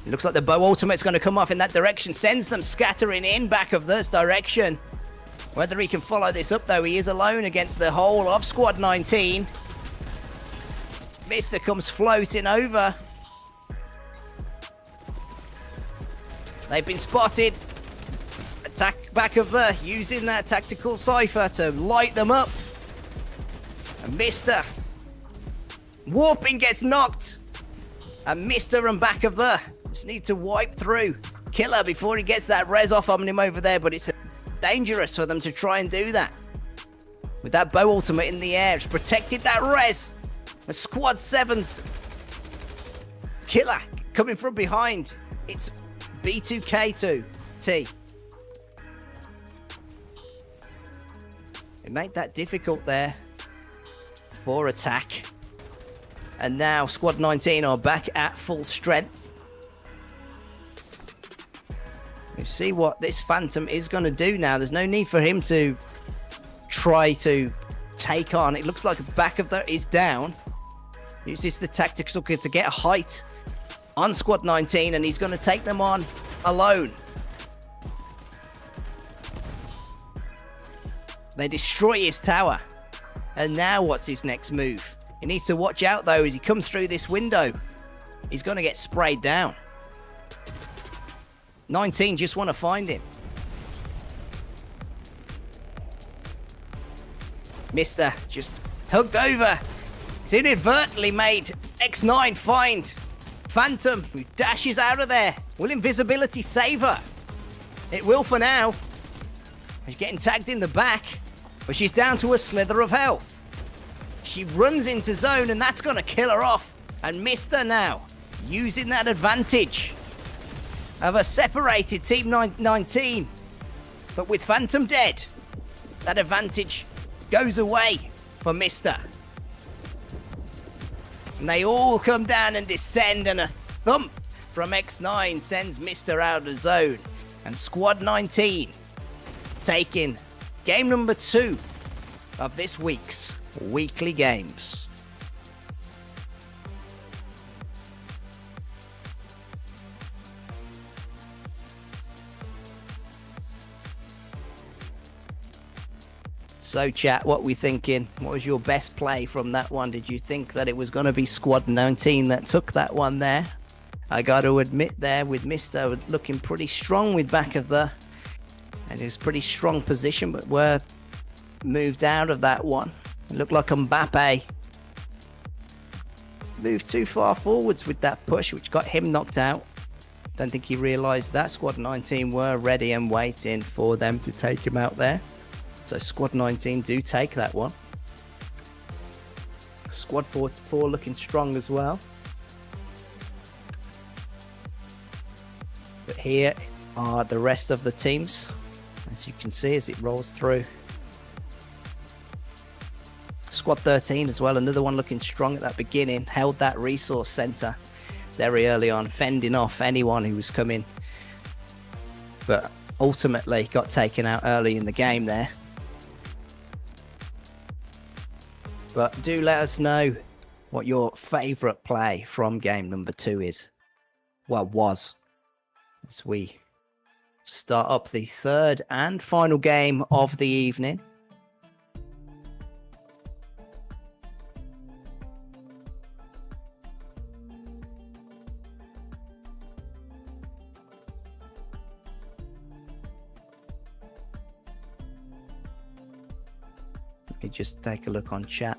It looks like the bow ultimate's going to come off in that direction. Sends them scattering in back of this direction. Whether he can follow this up though, he is alone against the whole of Squad 19. Mister comes floating over. They've been spotted. Attack back of the, using that tactical cipher to light them up. And Mister warping gets knocked. And Mister and back of the just need to wipe through Killer before he gets that res off on him over there, but it's dangerous for them to try and do that. With that bow ultimate in the air, it's protected that res. And Squad 7's Killer coming from behind. It's B2K2T. It made that difficult there for attack. And now Squad 19 are back at full strength. You see what this Phantom is going to do now. There's no need for him to try to take on. It looks like the back of that is down. Uses the tactical kit to get a height on Squad 19, and he's going to take them on alone. They destroy his tower. And now what's his next move? He needs to watch out, though, as he comes through this window. He's going to get sprayed down. 19 just want to find him. Mister just hugged over. He's inadvertently made X9 find Phantom, who dashes out of there. Will invisibility save her? It will for now. She's getting tagged in the back, but she's down to a slither of health. She runs into zone, and that's going to kill her off. And Mister now using that advantage of a separated Team 19. But with Phantom dead, that advantage goes away for Mister. And they all come down and descend, and a thump from X9 sends Mister out of zone. And Squad 19 taking game number 2 of this week's weekly games. So chat, what we thinking? What was your best play from that one? Did you think that it was going to be Squad 19 that took that one there? I got to admit there with Mister looking pretty strong with back of the, and it was pretty strong position, but were moved out of that one. It looked like Mbappe moved too far forwards with that push, which got him knocked out. Don't think he realised that. Squad 19 were ready and waiting for them to take him out there. So Squad 19 do take that one. Squad 44 looking strong as well. But here are the rest of the teams, as you can see as it rolls through. Squad 13 as well, another one looking strong at that beginning. Held that resource centre very early on, fending off anyone who was coming. But ultimately got taken out early in the game there. But do let us know what your favourite play from game number 2 is. Well, was. As we start up the third and final game of the evening. Let me just take a look on chat.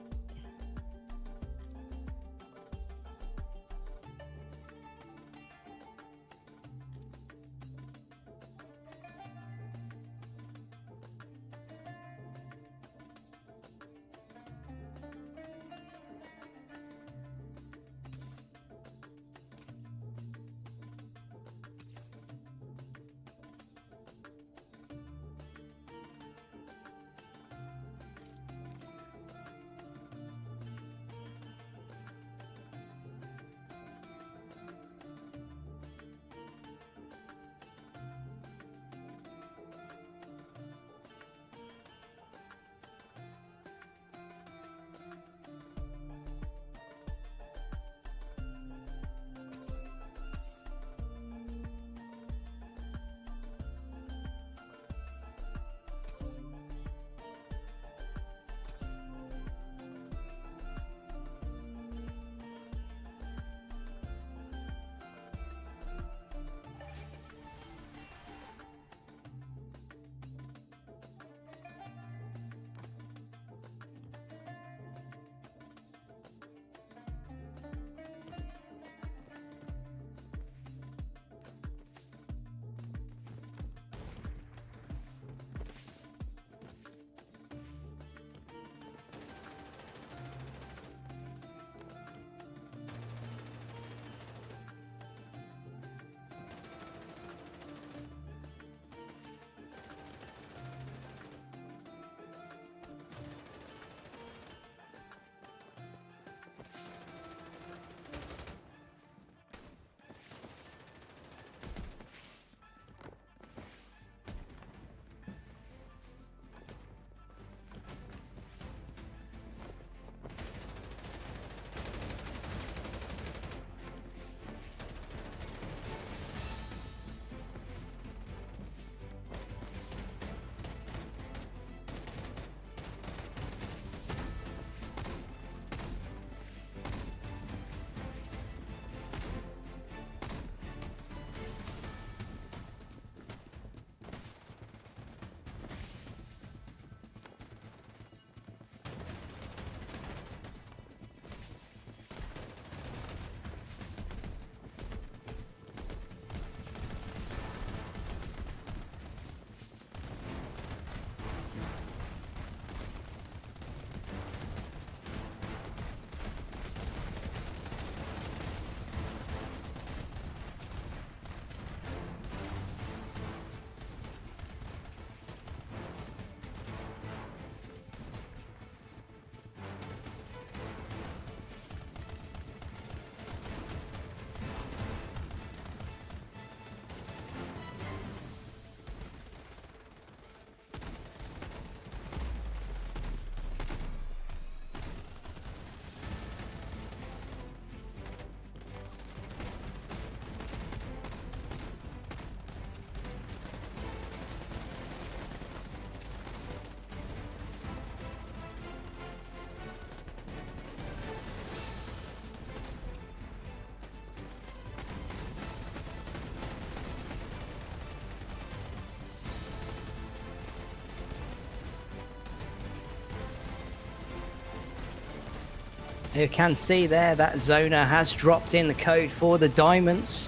You can see there that Zona has dropped in the code for the diamonds.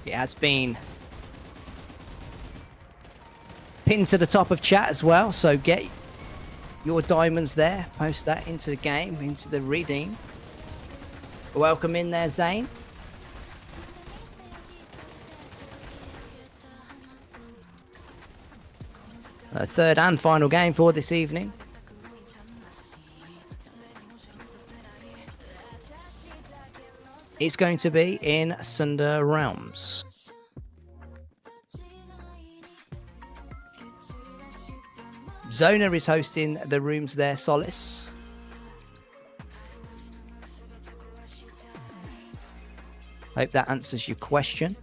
It has been pinned to the top of chat as well, so get your diamonds there, post that into the game, into the redeem. Welcome in there, Zane. The third and final game for this evening. It's going to be in Sunder Realms. Zona is hosting the rooms there, Solace. Hope that answers your question.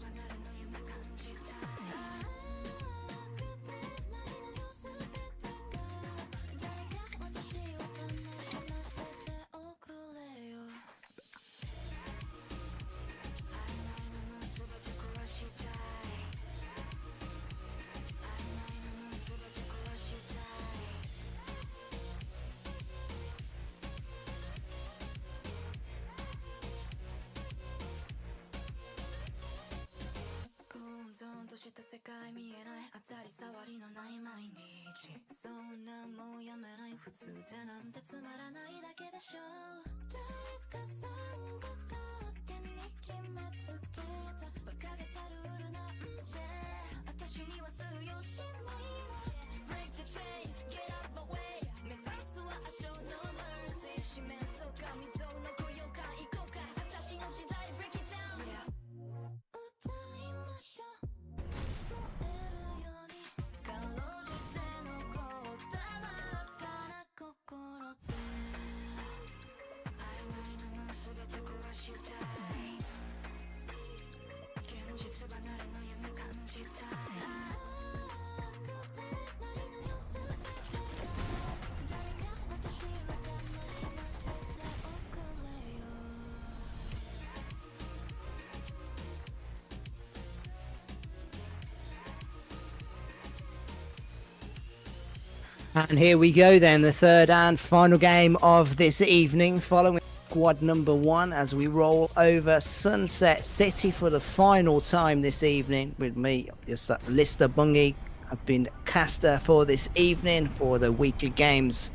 And here we go then, the third and final game of this evening, following squad number 1 as we roll over Sunset City for the final time this evening. With me, Lister Bungie, I've been caster for this evening for the weekly games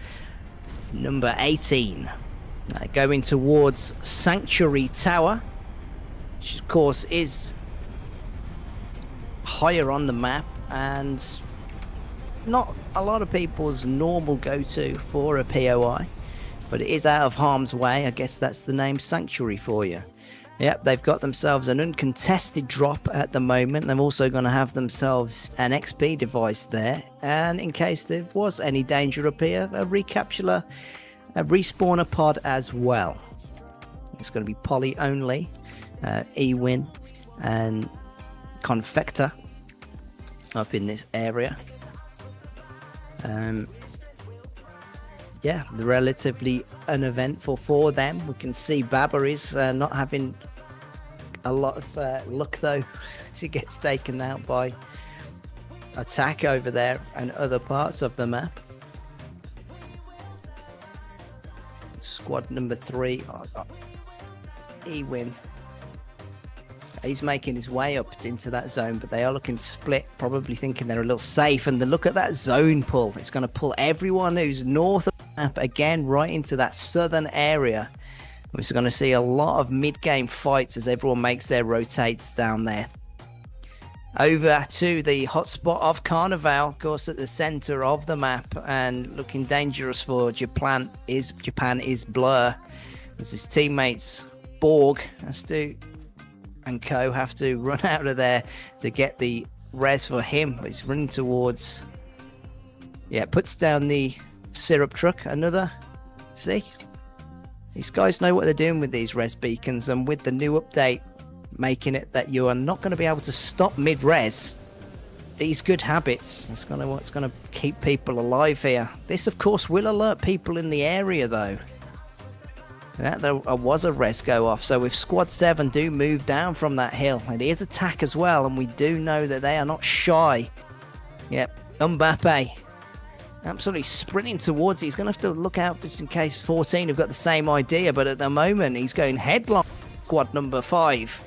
number 18. Going towards Sanctuary Tower, which of course is higher on the map and not a lot of people's normal go-to for a POI, but it is out of harm's way. I guess that's the name, Sanctuary, for you. Yep, they've got themselves an uncontested drop at the moment. They're also going to have themselves an XP device there, and in case there was any danger up here, a recapturer, a respawner pod as well. It's going to be poly only, E-Win and Confector up in this area. Yeah, relatively uneventful for them. We can see Baba is not having a lot of luck though, as he gets taken out by attack over there and other parts of the map. Squad number 3, E-Win. He's making his way up into that zone, but they are looking split, probably thinking they're a little safe. And look at that zone pull. It's going to pull everyone who's north of the map again right into that southern area. We're going to see a lot of mid-game fights as everyone makes their rotates down there. Over to the hotspot of Carnival, of course, at the center of the map, and looking dangerous for Japan is Blur, as his teammates Borg and co have to run out of there to get the res for him. He's running towards, puts down the syrup truck. See, these guys know what they're doing with these res beacons, and with the new update making it that you are not going to be able to stop mid-res, these good habits, it's what's going to keep people alive here. This of course will alert people in the area though. There was a res go off, so if Squad 7 do move down from that hill, it is attack as well, and we do know that they are not shy. Yep, Mbappe absolutely sprinting towards it. He's going to have to look out just in case 14 have got the same idea, but at the moment he's going headlong. Squad number 5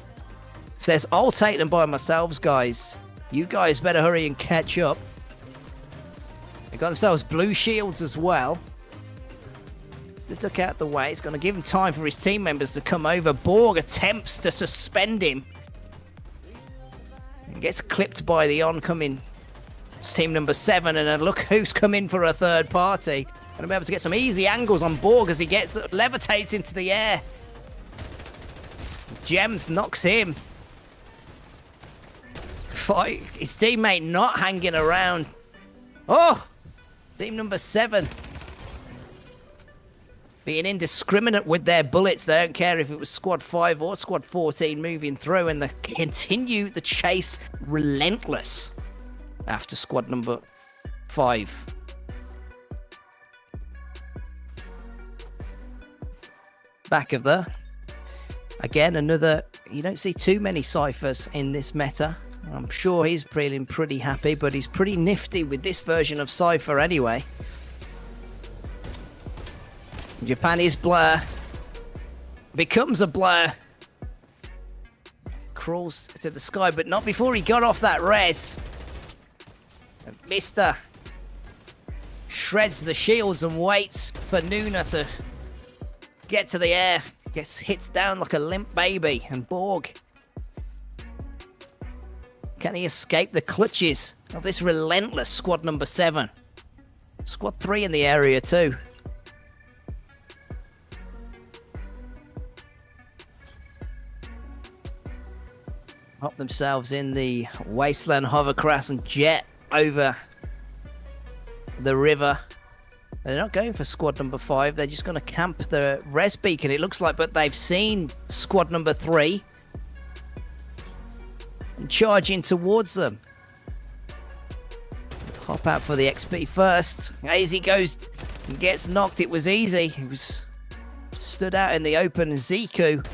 says, I'll take them by myself, guys. You guys better hurry and catch up. They got themselves blue shields as well. To duck out the way, it's going to give him time for his team members to come over. Borg attempts to suspend him. He gets clipped by the oncoming team number 7, and then look who's come in for a third party. Going to be able to get some easy angles on Borg as he levitates into the air. Gems knocks him. His teammate not hanging around. Oh! Team number 7. Being indiscriminate with their bullets. They don't care if it was squad 5 or squad 14 moving through, and they continue the chase relentless after squad number 5. Back of the... Again, another... You don't see too many ciphers in this meta. I'm sure he's feeling pretty happy, but he's pretty nifty with this version of Cypher anyway. Japan is Blur. Becomes a Blur. Crawls to the sky, but not before he got off that res. And Mister shreds the shields and waits for Nuna to get to the air. Gets hits down like a limp baby. And Borg, can he escape the clutches of this relentless squad number 7? Squad 3 in the area too. Hop themselves in the Wasteland hovercraft and jet over the river. They're not going for squad number 5. They're just going to camp the res beacon, it looks like, but they've seen squad number 3 and charging towards them. Hop out for the XP first. As he goes and gets knocked, it was easy. He was stood out in the open. Ziku.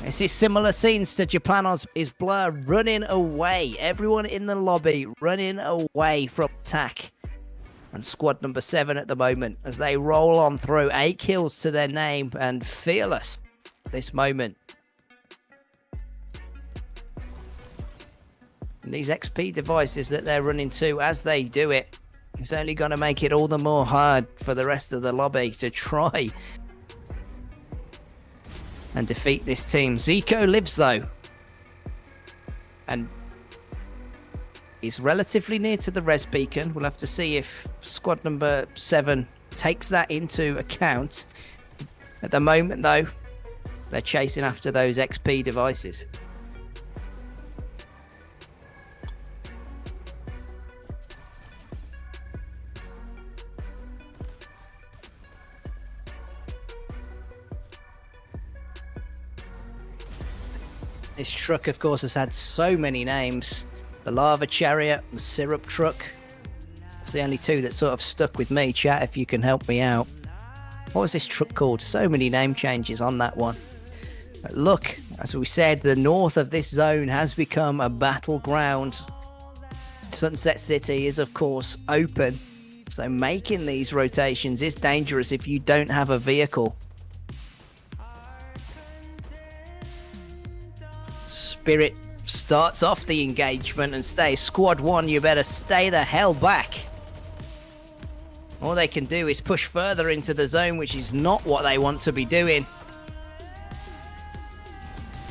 This is similar scenes to Japan is Blur running away. Everyone in the lobby running away from attack. And squad number 7 at the moment as they roll on through. 8 kills to their name and fearless this moment. And these XP devices that they're running to as they do it, it's only going to make it all the more hard for the rest of the lobby to try and defeat this team. Zico lives though, and is relatively near to the res beacon. We'll have to see if squad number 7 takes that into account. At the moment though, they're chasing after those XP devices. This truck, of course, has had so many names. The Lava Chariot, the Syrup Truck. It's the only 2 that sort of stuck with me. Chat, if you can help me out. What was this truck called? So many name changes on that one. But look, as we said, the north of this zone has become a battleground. Sunset City is, of course, open. So making these rotations is dangerous if you don't have a vehicle. Spirit starts off the engagement and stays. Squad 1, you better stay the hell back. All they can do is push further into the zone, which is not what they want to be doing.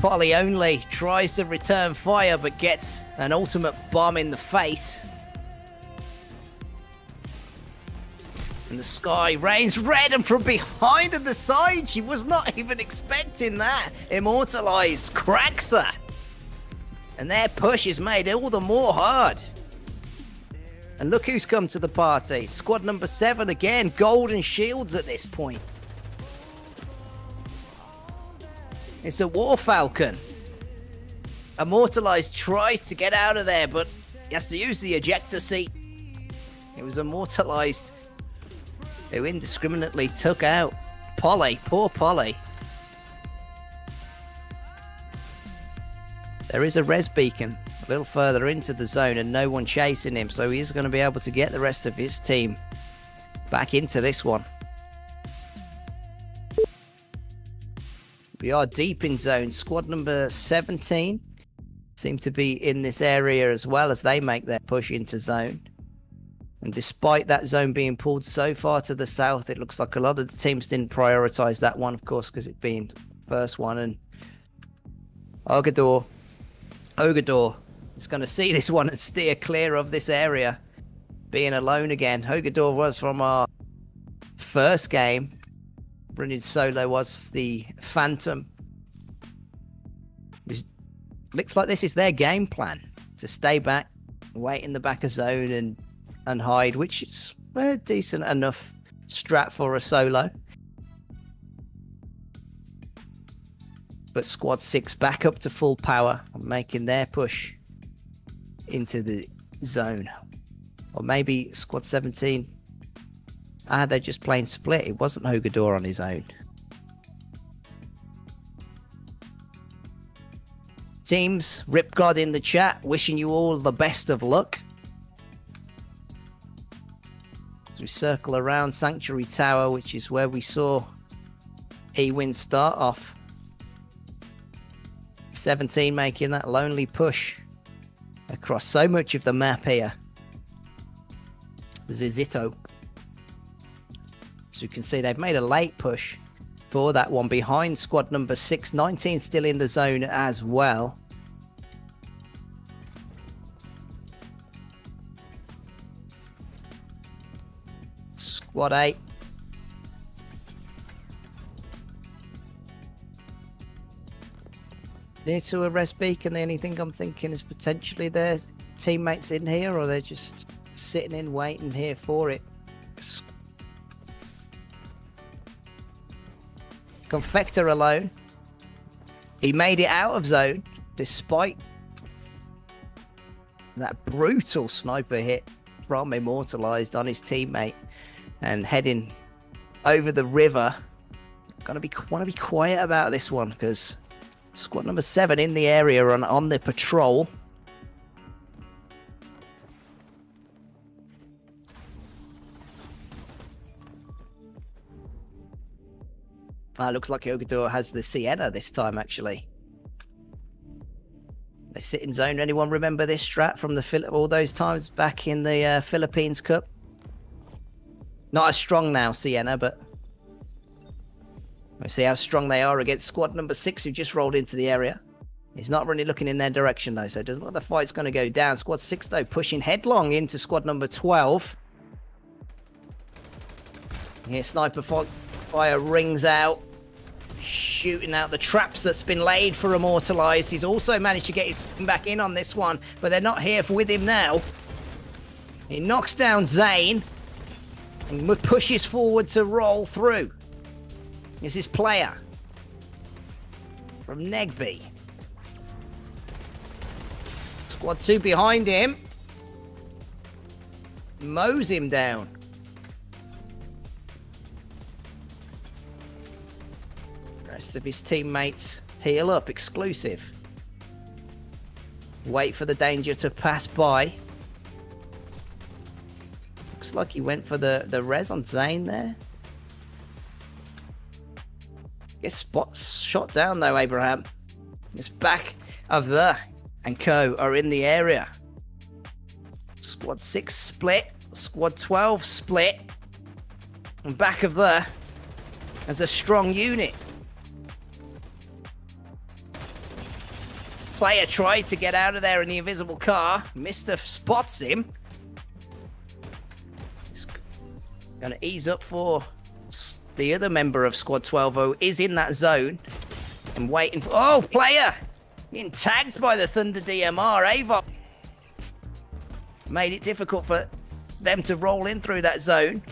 Polly only tries to return fire, but gets an ultimate bomb in the face. And the sky rains red, and from behind and the side, she was not even expecting that. Immortalized cracks her. And their push is made all the more hard. And look who's come to the party. Squad number 7 again. Golden shields at this point. It's a War Falcon. Immortalized tries to get out of there, but he has to use the ejector seat. It was Immortalized who indiscriminately took out Polly. Poor Polly. There is a res beacon a little further into the zone and no one chasing him, so he is going to be able to get the rest of his team back into this one. We are deep in zone. Squad number 17 seem to be in this area as well as they make their push into zone. And despite that zone being pulled so far to the south, it looks like a lot of the teams didn't prioritize that one, of course, because it being the first one. And Ogador is going to see this one and steer clear of this area, being alone again. Ogador was from our first game. Running solo was the Phantom. Looks like this is their game plan, to stay back, wait in the back of zone and hide, which is a decent enough strat for a solo. But Squad 6 back up to full power, making their push into the zone. Or maybe Squad 17, they're just playing split. It wasn't Hogador on his own. Teams, Ripgod in the chat, wishing you all the best of luck. As we circle around Sanctuary Tower, which is where we saw Ewin start off. 17 making that lonely push across so much of the map here. Zizito. As you can see, they've made a late push for that one behind squad number 6. 19 still in the zone as well. Squad 8. Near to a res beacon. The only thing I'm thinking is potentially their teammates in here, or they're just sitting in waiting here for it. Confector alone. He made it out of zone despite that brutal sniper hit from Immortalized on his teammate, and heading over the river. Want to be quiet about this one because squad number 7 in the area on the patrol. Looks like Yogador has the Sienna this time, actually. They sit in zone. Anyone remember this strat from all those times back in the Philippines Cup? Not as strong now, Sienna, but we'll see how strong they are against squad number 6, who just rolled into the area. He's not really looking in their direction, though, so it doesn't look like the fight's going to go down. Squad 6, though, pushing headlong into squad number 12. Here, sniper fire rings out, shooting out the traps that's been laid for Immortalized. He's also managed to get him back in on this one, but they're not here with him now. He knocks down Zane and pushes forward to roll through. This is Player from Negby. Squad 2 behind him. Mows him down. Rest of his teammates heal up. Exclusive. Wait for the danger to pass by. Looks like he went for the res on Zane there. Gets shot down though, Abraham. It's back of the and co are in the area. Squad 6 split. Squad 12 split. And back of the as a strong unit. Player tried to get out of there in the invisible car. Mister spots him. He's gonna ease up for the other member of Squad 12 who is in that zone and waiting for... Oh, Player! Getting tagged by the Thunder DMR. Avon made it difficult for them to roll in through that zone.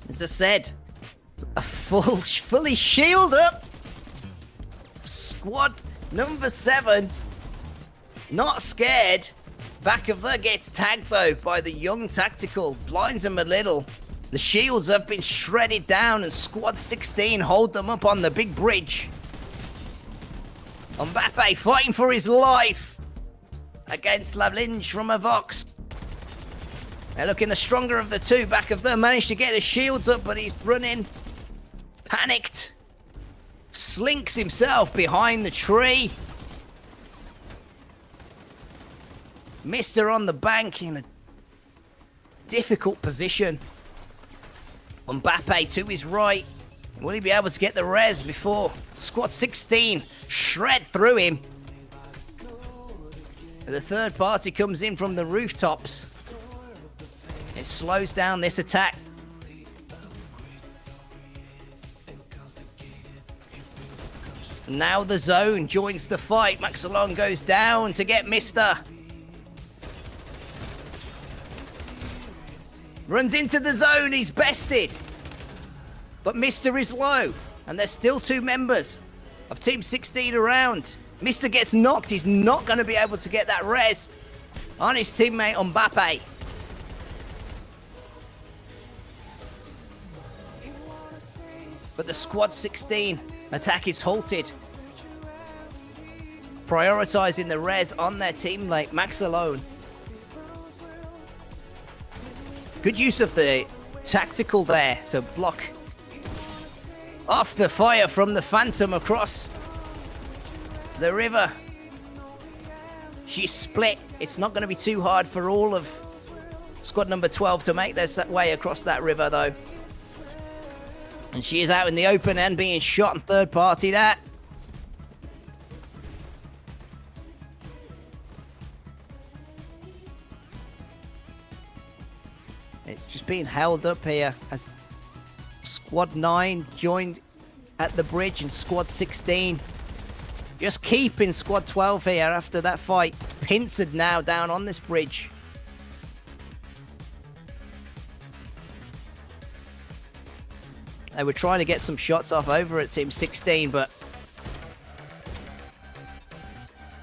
As I said, a fully shield up. Squad number 7, not scared. Back of the gets tagged though by the young tactical, blinds him a little. The shields have been shredded down and squad 16 hold them up on the big bridge. Mbappe fighting for his life. against Lavlinge from a Vox. They're looking the stronger of the two. Back of them managed to get his shields up, but he's running. Panicked. Slinks himself behind the tree. Mister on the bank in a difficult position. Mbappe to his right. Will he be able to get the res before Squad 16 shred through him? The third party comes in from the rooftops. It slows down this attack. Now the zone joins the fight. Maxalon goes down to get Mister. Runs into the zone, he's bested. But Mister is low, and there's still two members of Team 16 around. Mister gets knocked, he's not going to be able to get that res on his teammate Mbappe. But the Squad 16 attack is halted. Prioritizing the res on their teammate, Max alone. Good use of the tactical there to block off the fire from the Phantom across the river. She's split. It's not going to be too hard for all of squad number 12 to make their way across that river, though. And she is out in the open and being shot and third party that. It's just being held up here as Squad 9 joined at the bridge and Squad 16 just keeping Squad 12 here after that fight. Pincered now down on this bridge. They were trying to get some shots off over at Team 16, but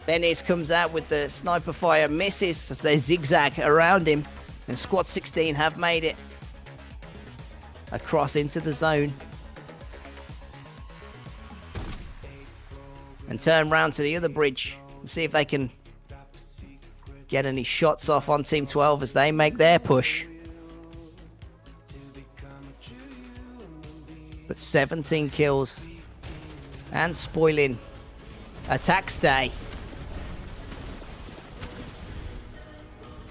Bennis comes out with the sniper fire, misses as they zigzag around him. And Squad 16 have made it across into the zone. And turn round to the other bridge and see if they can get any shots off on Team 12 as they make their push. But 17 kills and spoiling attack stay.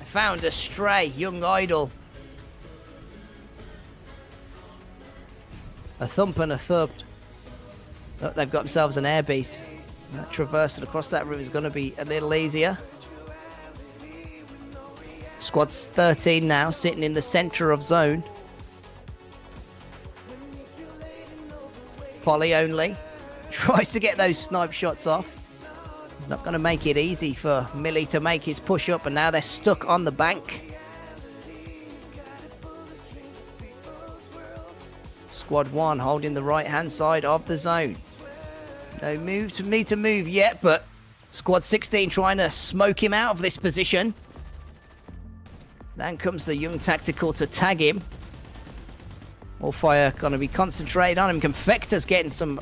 Found a stray young idol. A thump and a thump. Look, they've got themselves an air base. That traversal across that river is going to be a little easier. Squad's 13 now, sitting in the center of zone. Polly only. Tries to get those snipe shots off. It's not going to make it easy for Millie to make his push up, and now they're stuck on the bank. Squad 1 holding the right-hand side of the zone. No move to me to move yet, but Squad 16 trying to smoke him out of this position. Then comes the young tactical to tag him. All fire going to be concentrated on him. Confector's getting some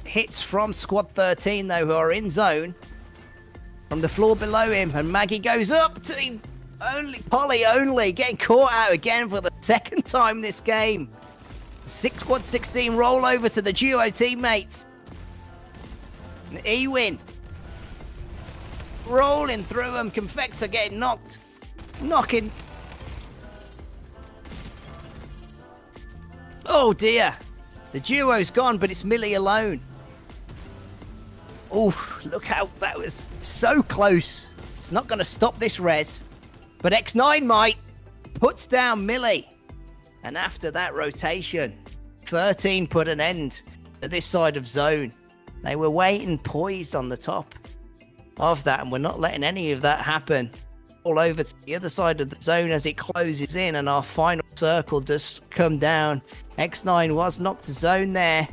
hits from Squad 13, though, who are in zone. From the floor below him, and Maggie goes up to Polly only, getting caught out again for the second time this game. Squad 16 roll over to the duo teammates. Ewin rolling through them. Confector getting knocking. Oh dear, the duo's gone, but it's Millie alone. Oof, look how that was so close. It's not going to stop this res, but X9 might. Puts down Millie. And after that rotation, 13 put an end to this side of zone. They were waiting poised on the top of that, and we're not letting any of that happen. All over to the other side of the zone as it closes in, and our final circle does come down. X9 was knocked to zone there.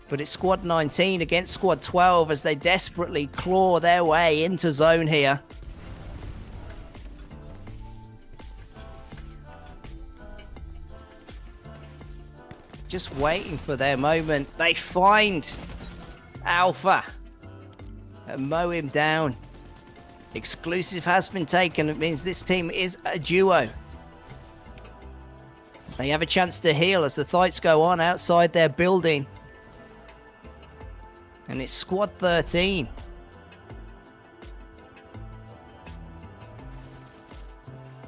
But it's Squad 19 against Squad 12 as they desperately claw their way into zone here. Just waiting for their moment. They find Alpha and mow him down. Exclusive has been taken. It means this team is a duo. They have a chance to heal as the fights go on outside their building. And it's squad 13.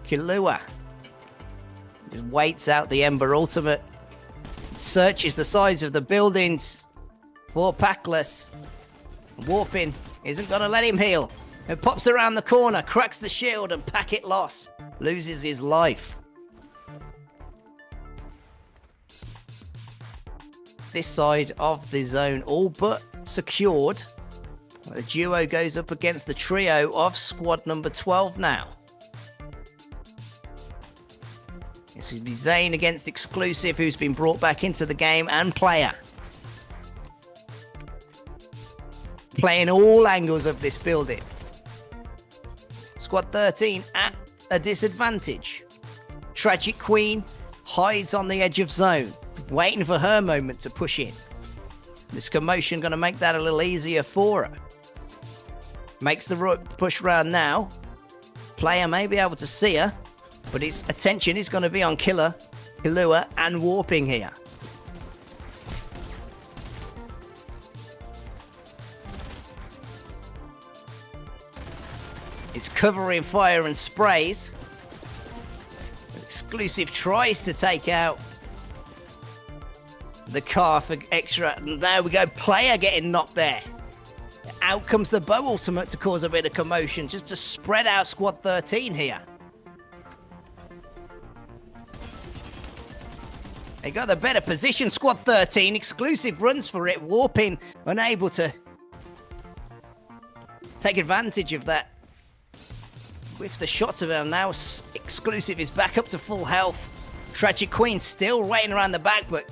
Kilua just waits out the Ember ultimate. Searches the sides of the buildings for Packless. Warping isn't going to let him heal. It pops around the corner, cracks the shield, and Packet loss. Loses his life. This side of the zone all but secured. The duo goes up against the trio of squad number 12 now. This would be Zane against Exclusive, who's been brought back into the game, and Player. Playing all angles of this building. Squad 13 at a disadvantage. Tragic Queen hides on the edge of zone, waiting for her moment to push in. This commotion going to make that a little easier for her. Makes the push round now. Player may be able to see her, but his attention is going to be on Kilua, and Warping here. It's covering fire and sprays. Exclusive tries to take out the car for extra. There we go. Player getting knocked there. Out comes the bow ultimate to cause a bit of commotion, just to spread out squad 13 here. They got the better position, squad 13. Exclusive runs for it. Warping unable to take advantage of that. With the shots of him now, Exclusive is back up to full health. Tragic Queen still waiting around the back, but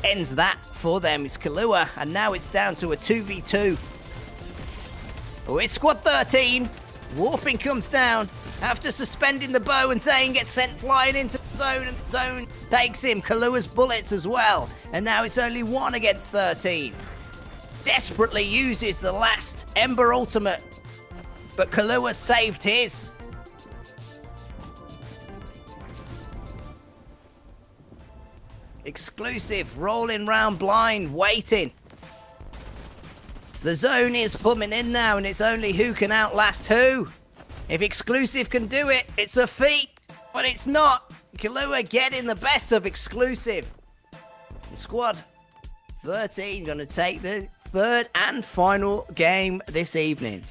ends that for them is Kilua, and now it's down to a 2v2. Oh, it's squad 13. Warping comes down after suspending the bow, and Zane gets sent flying into the zone, and zone takes him. Kalua's bullets as well, and now it's only 1 against 13. Desperately uses the last Ember ultimate, but Kilua saved his. Exclusive rolling round blind, waiting. The zone is coming in now, and it's only who can outlast who. If Exclusive can do it, it's a feat, but it's not. Kilua getting the best of Exclusive. Squad 13 going to take the third and final game this evening.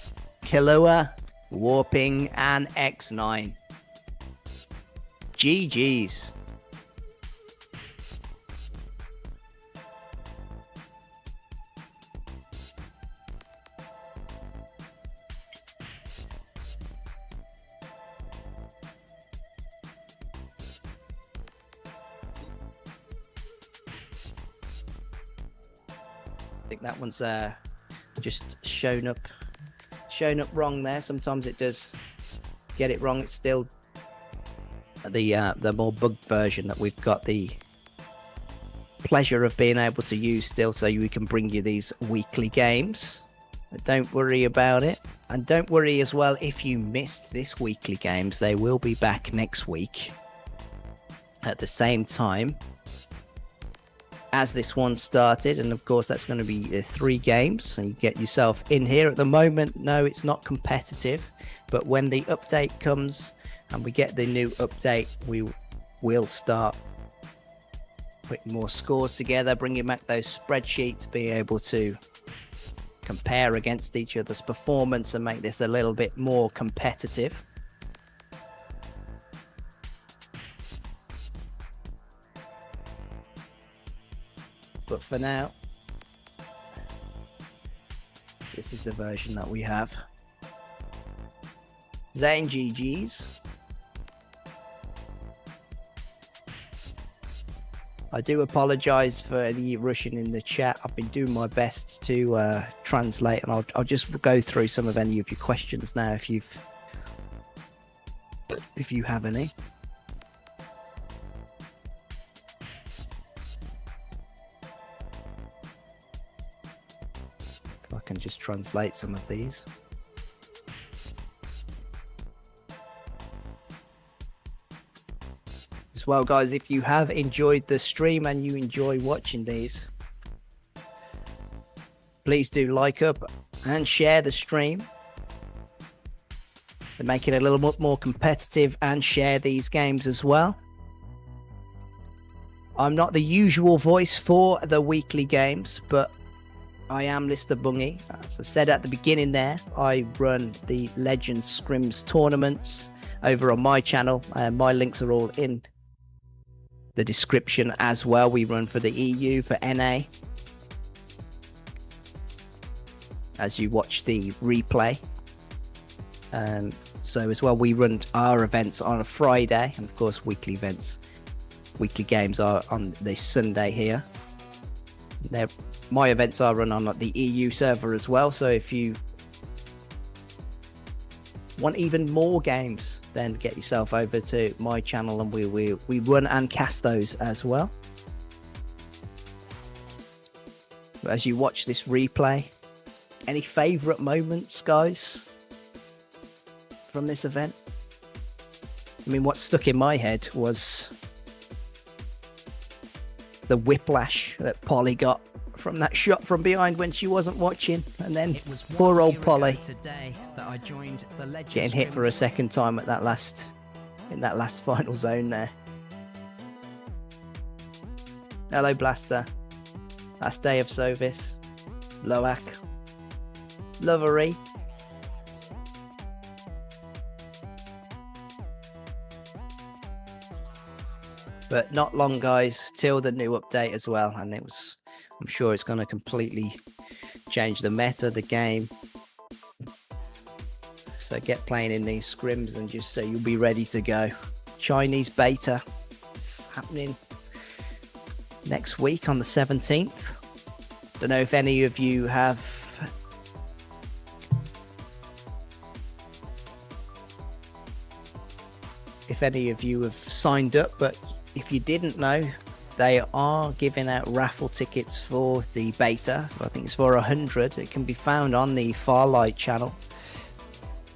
Kilua, Warping, and X9. GG's. I think that one's just shown up wrong there. Sometimes it does get it wrong. It's still the more bugged version that we've got the pleasure of being able to use still, so we can bring you these weekly games. But don't worry about it, and don't worry as well if you missed this weekly games. They will be back next week at the same time as this one started, and of course that's going to be 3 games, so you get yourself in here. At the moment, no, it's not competitive, but when the update comes and we get the new update, we will start putting more scores together, bringing back those spreadsheets, being able to compare against each other's performance and make this a little bit more competitive. But for now, this is the version that we have. Zane, GG's. I do apologise for any rushing in the chat. I've been doing my best to translate, and I'll just go through some of any of your questions now if you have any. I can just translate some of these. well, guys. If you have enjoyed the stream and you enjoy watching these, please do like up and share the stream to make it a little bit more competitive, and share these games as well. I'm not the usual voice for the weekly games, but I am Mr. Bungie. As I said at the beginning there, I run the Legend Scrims tournaments over on my channel. My links are all in the description as well. We run for the EU, for NA. As you watch the replay. So as well, we run our events on a Friday, and of course weekly events, weekly games are on this Sunday here. My events are run on the EU server as well, so if you want even more games, then get yourself over to my channel and we run and cast those as well. But as you watch this replay, any favourite moments, guys, from this event? I mean, what stuck in my head was the whiplash that Polly got from that shot from behind when she wasn't watching, and then poor old Polly getting hit for a second time at that last final zone there. Hello, Blaster. Last day of Sovis. Loak. Lovery. But not long, guys, till the new update as well, and I'm sure it's going to completely change the meta of the game. So get playing in these scrims, and just so you'll be ready to go. Chinese beta is happening next week on the 17th. Don't know if any of you have signed up, but if you didn't know, they are giving out raffle tickets for the beta. I think it's for 100. It can be found on the Farlight channel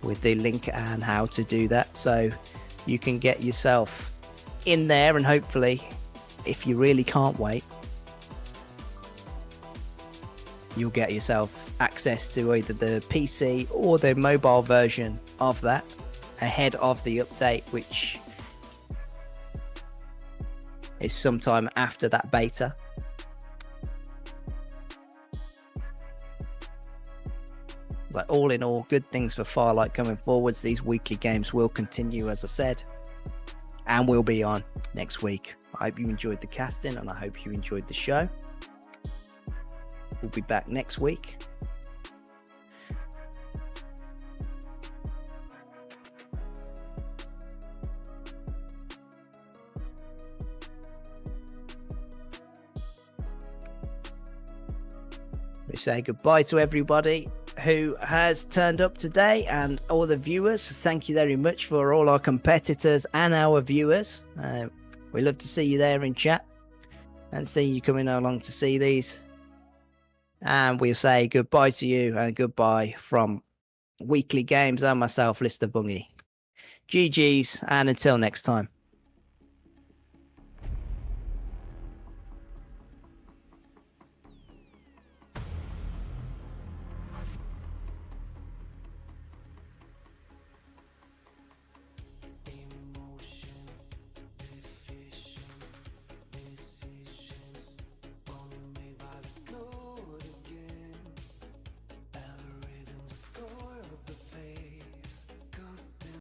with the link and how to do that. So you can get yourself in there, and hopefully, if you really can't wait, you'll get yourself access to either the PC or the mobile version of that ahead of the update, which is sometime after that beta. But all in all, good things for Farlight coming forwards. These weekly games will continue, as I said, and will be on next week. I hope you enjoyed the casting, and I hope you enjoyed the show. We'll be back next week. We say goodbye to everybody who has turned up today, and all the viewers. Thank you very much for all our competitors and our viewers. We love to see you there in chat and see you coming along to see these. And we'll say goodbye to you, and goodbye from Weekly Games and myself, Mr. Bungie. GG's, and until next time.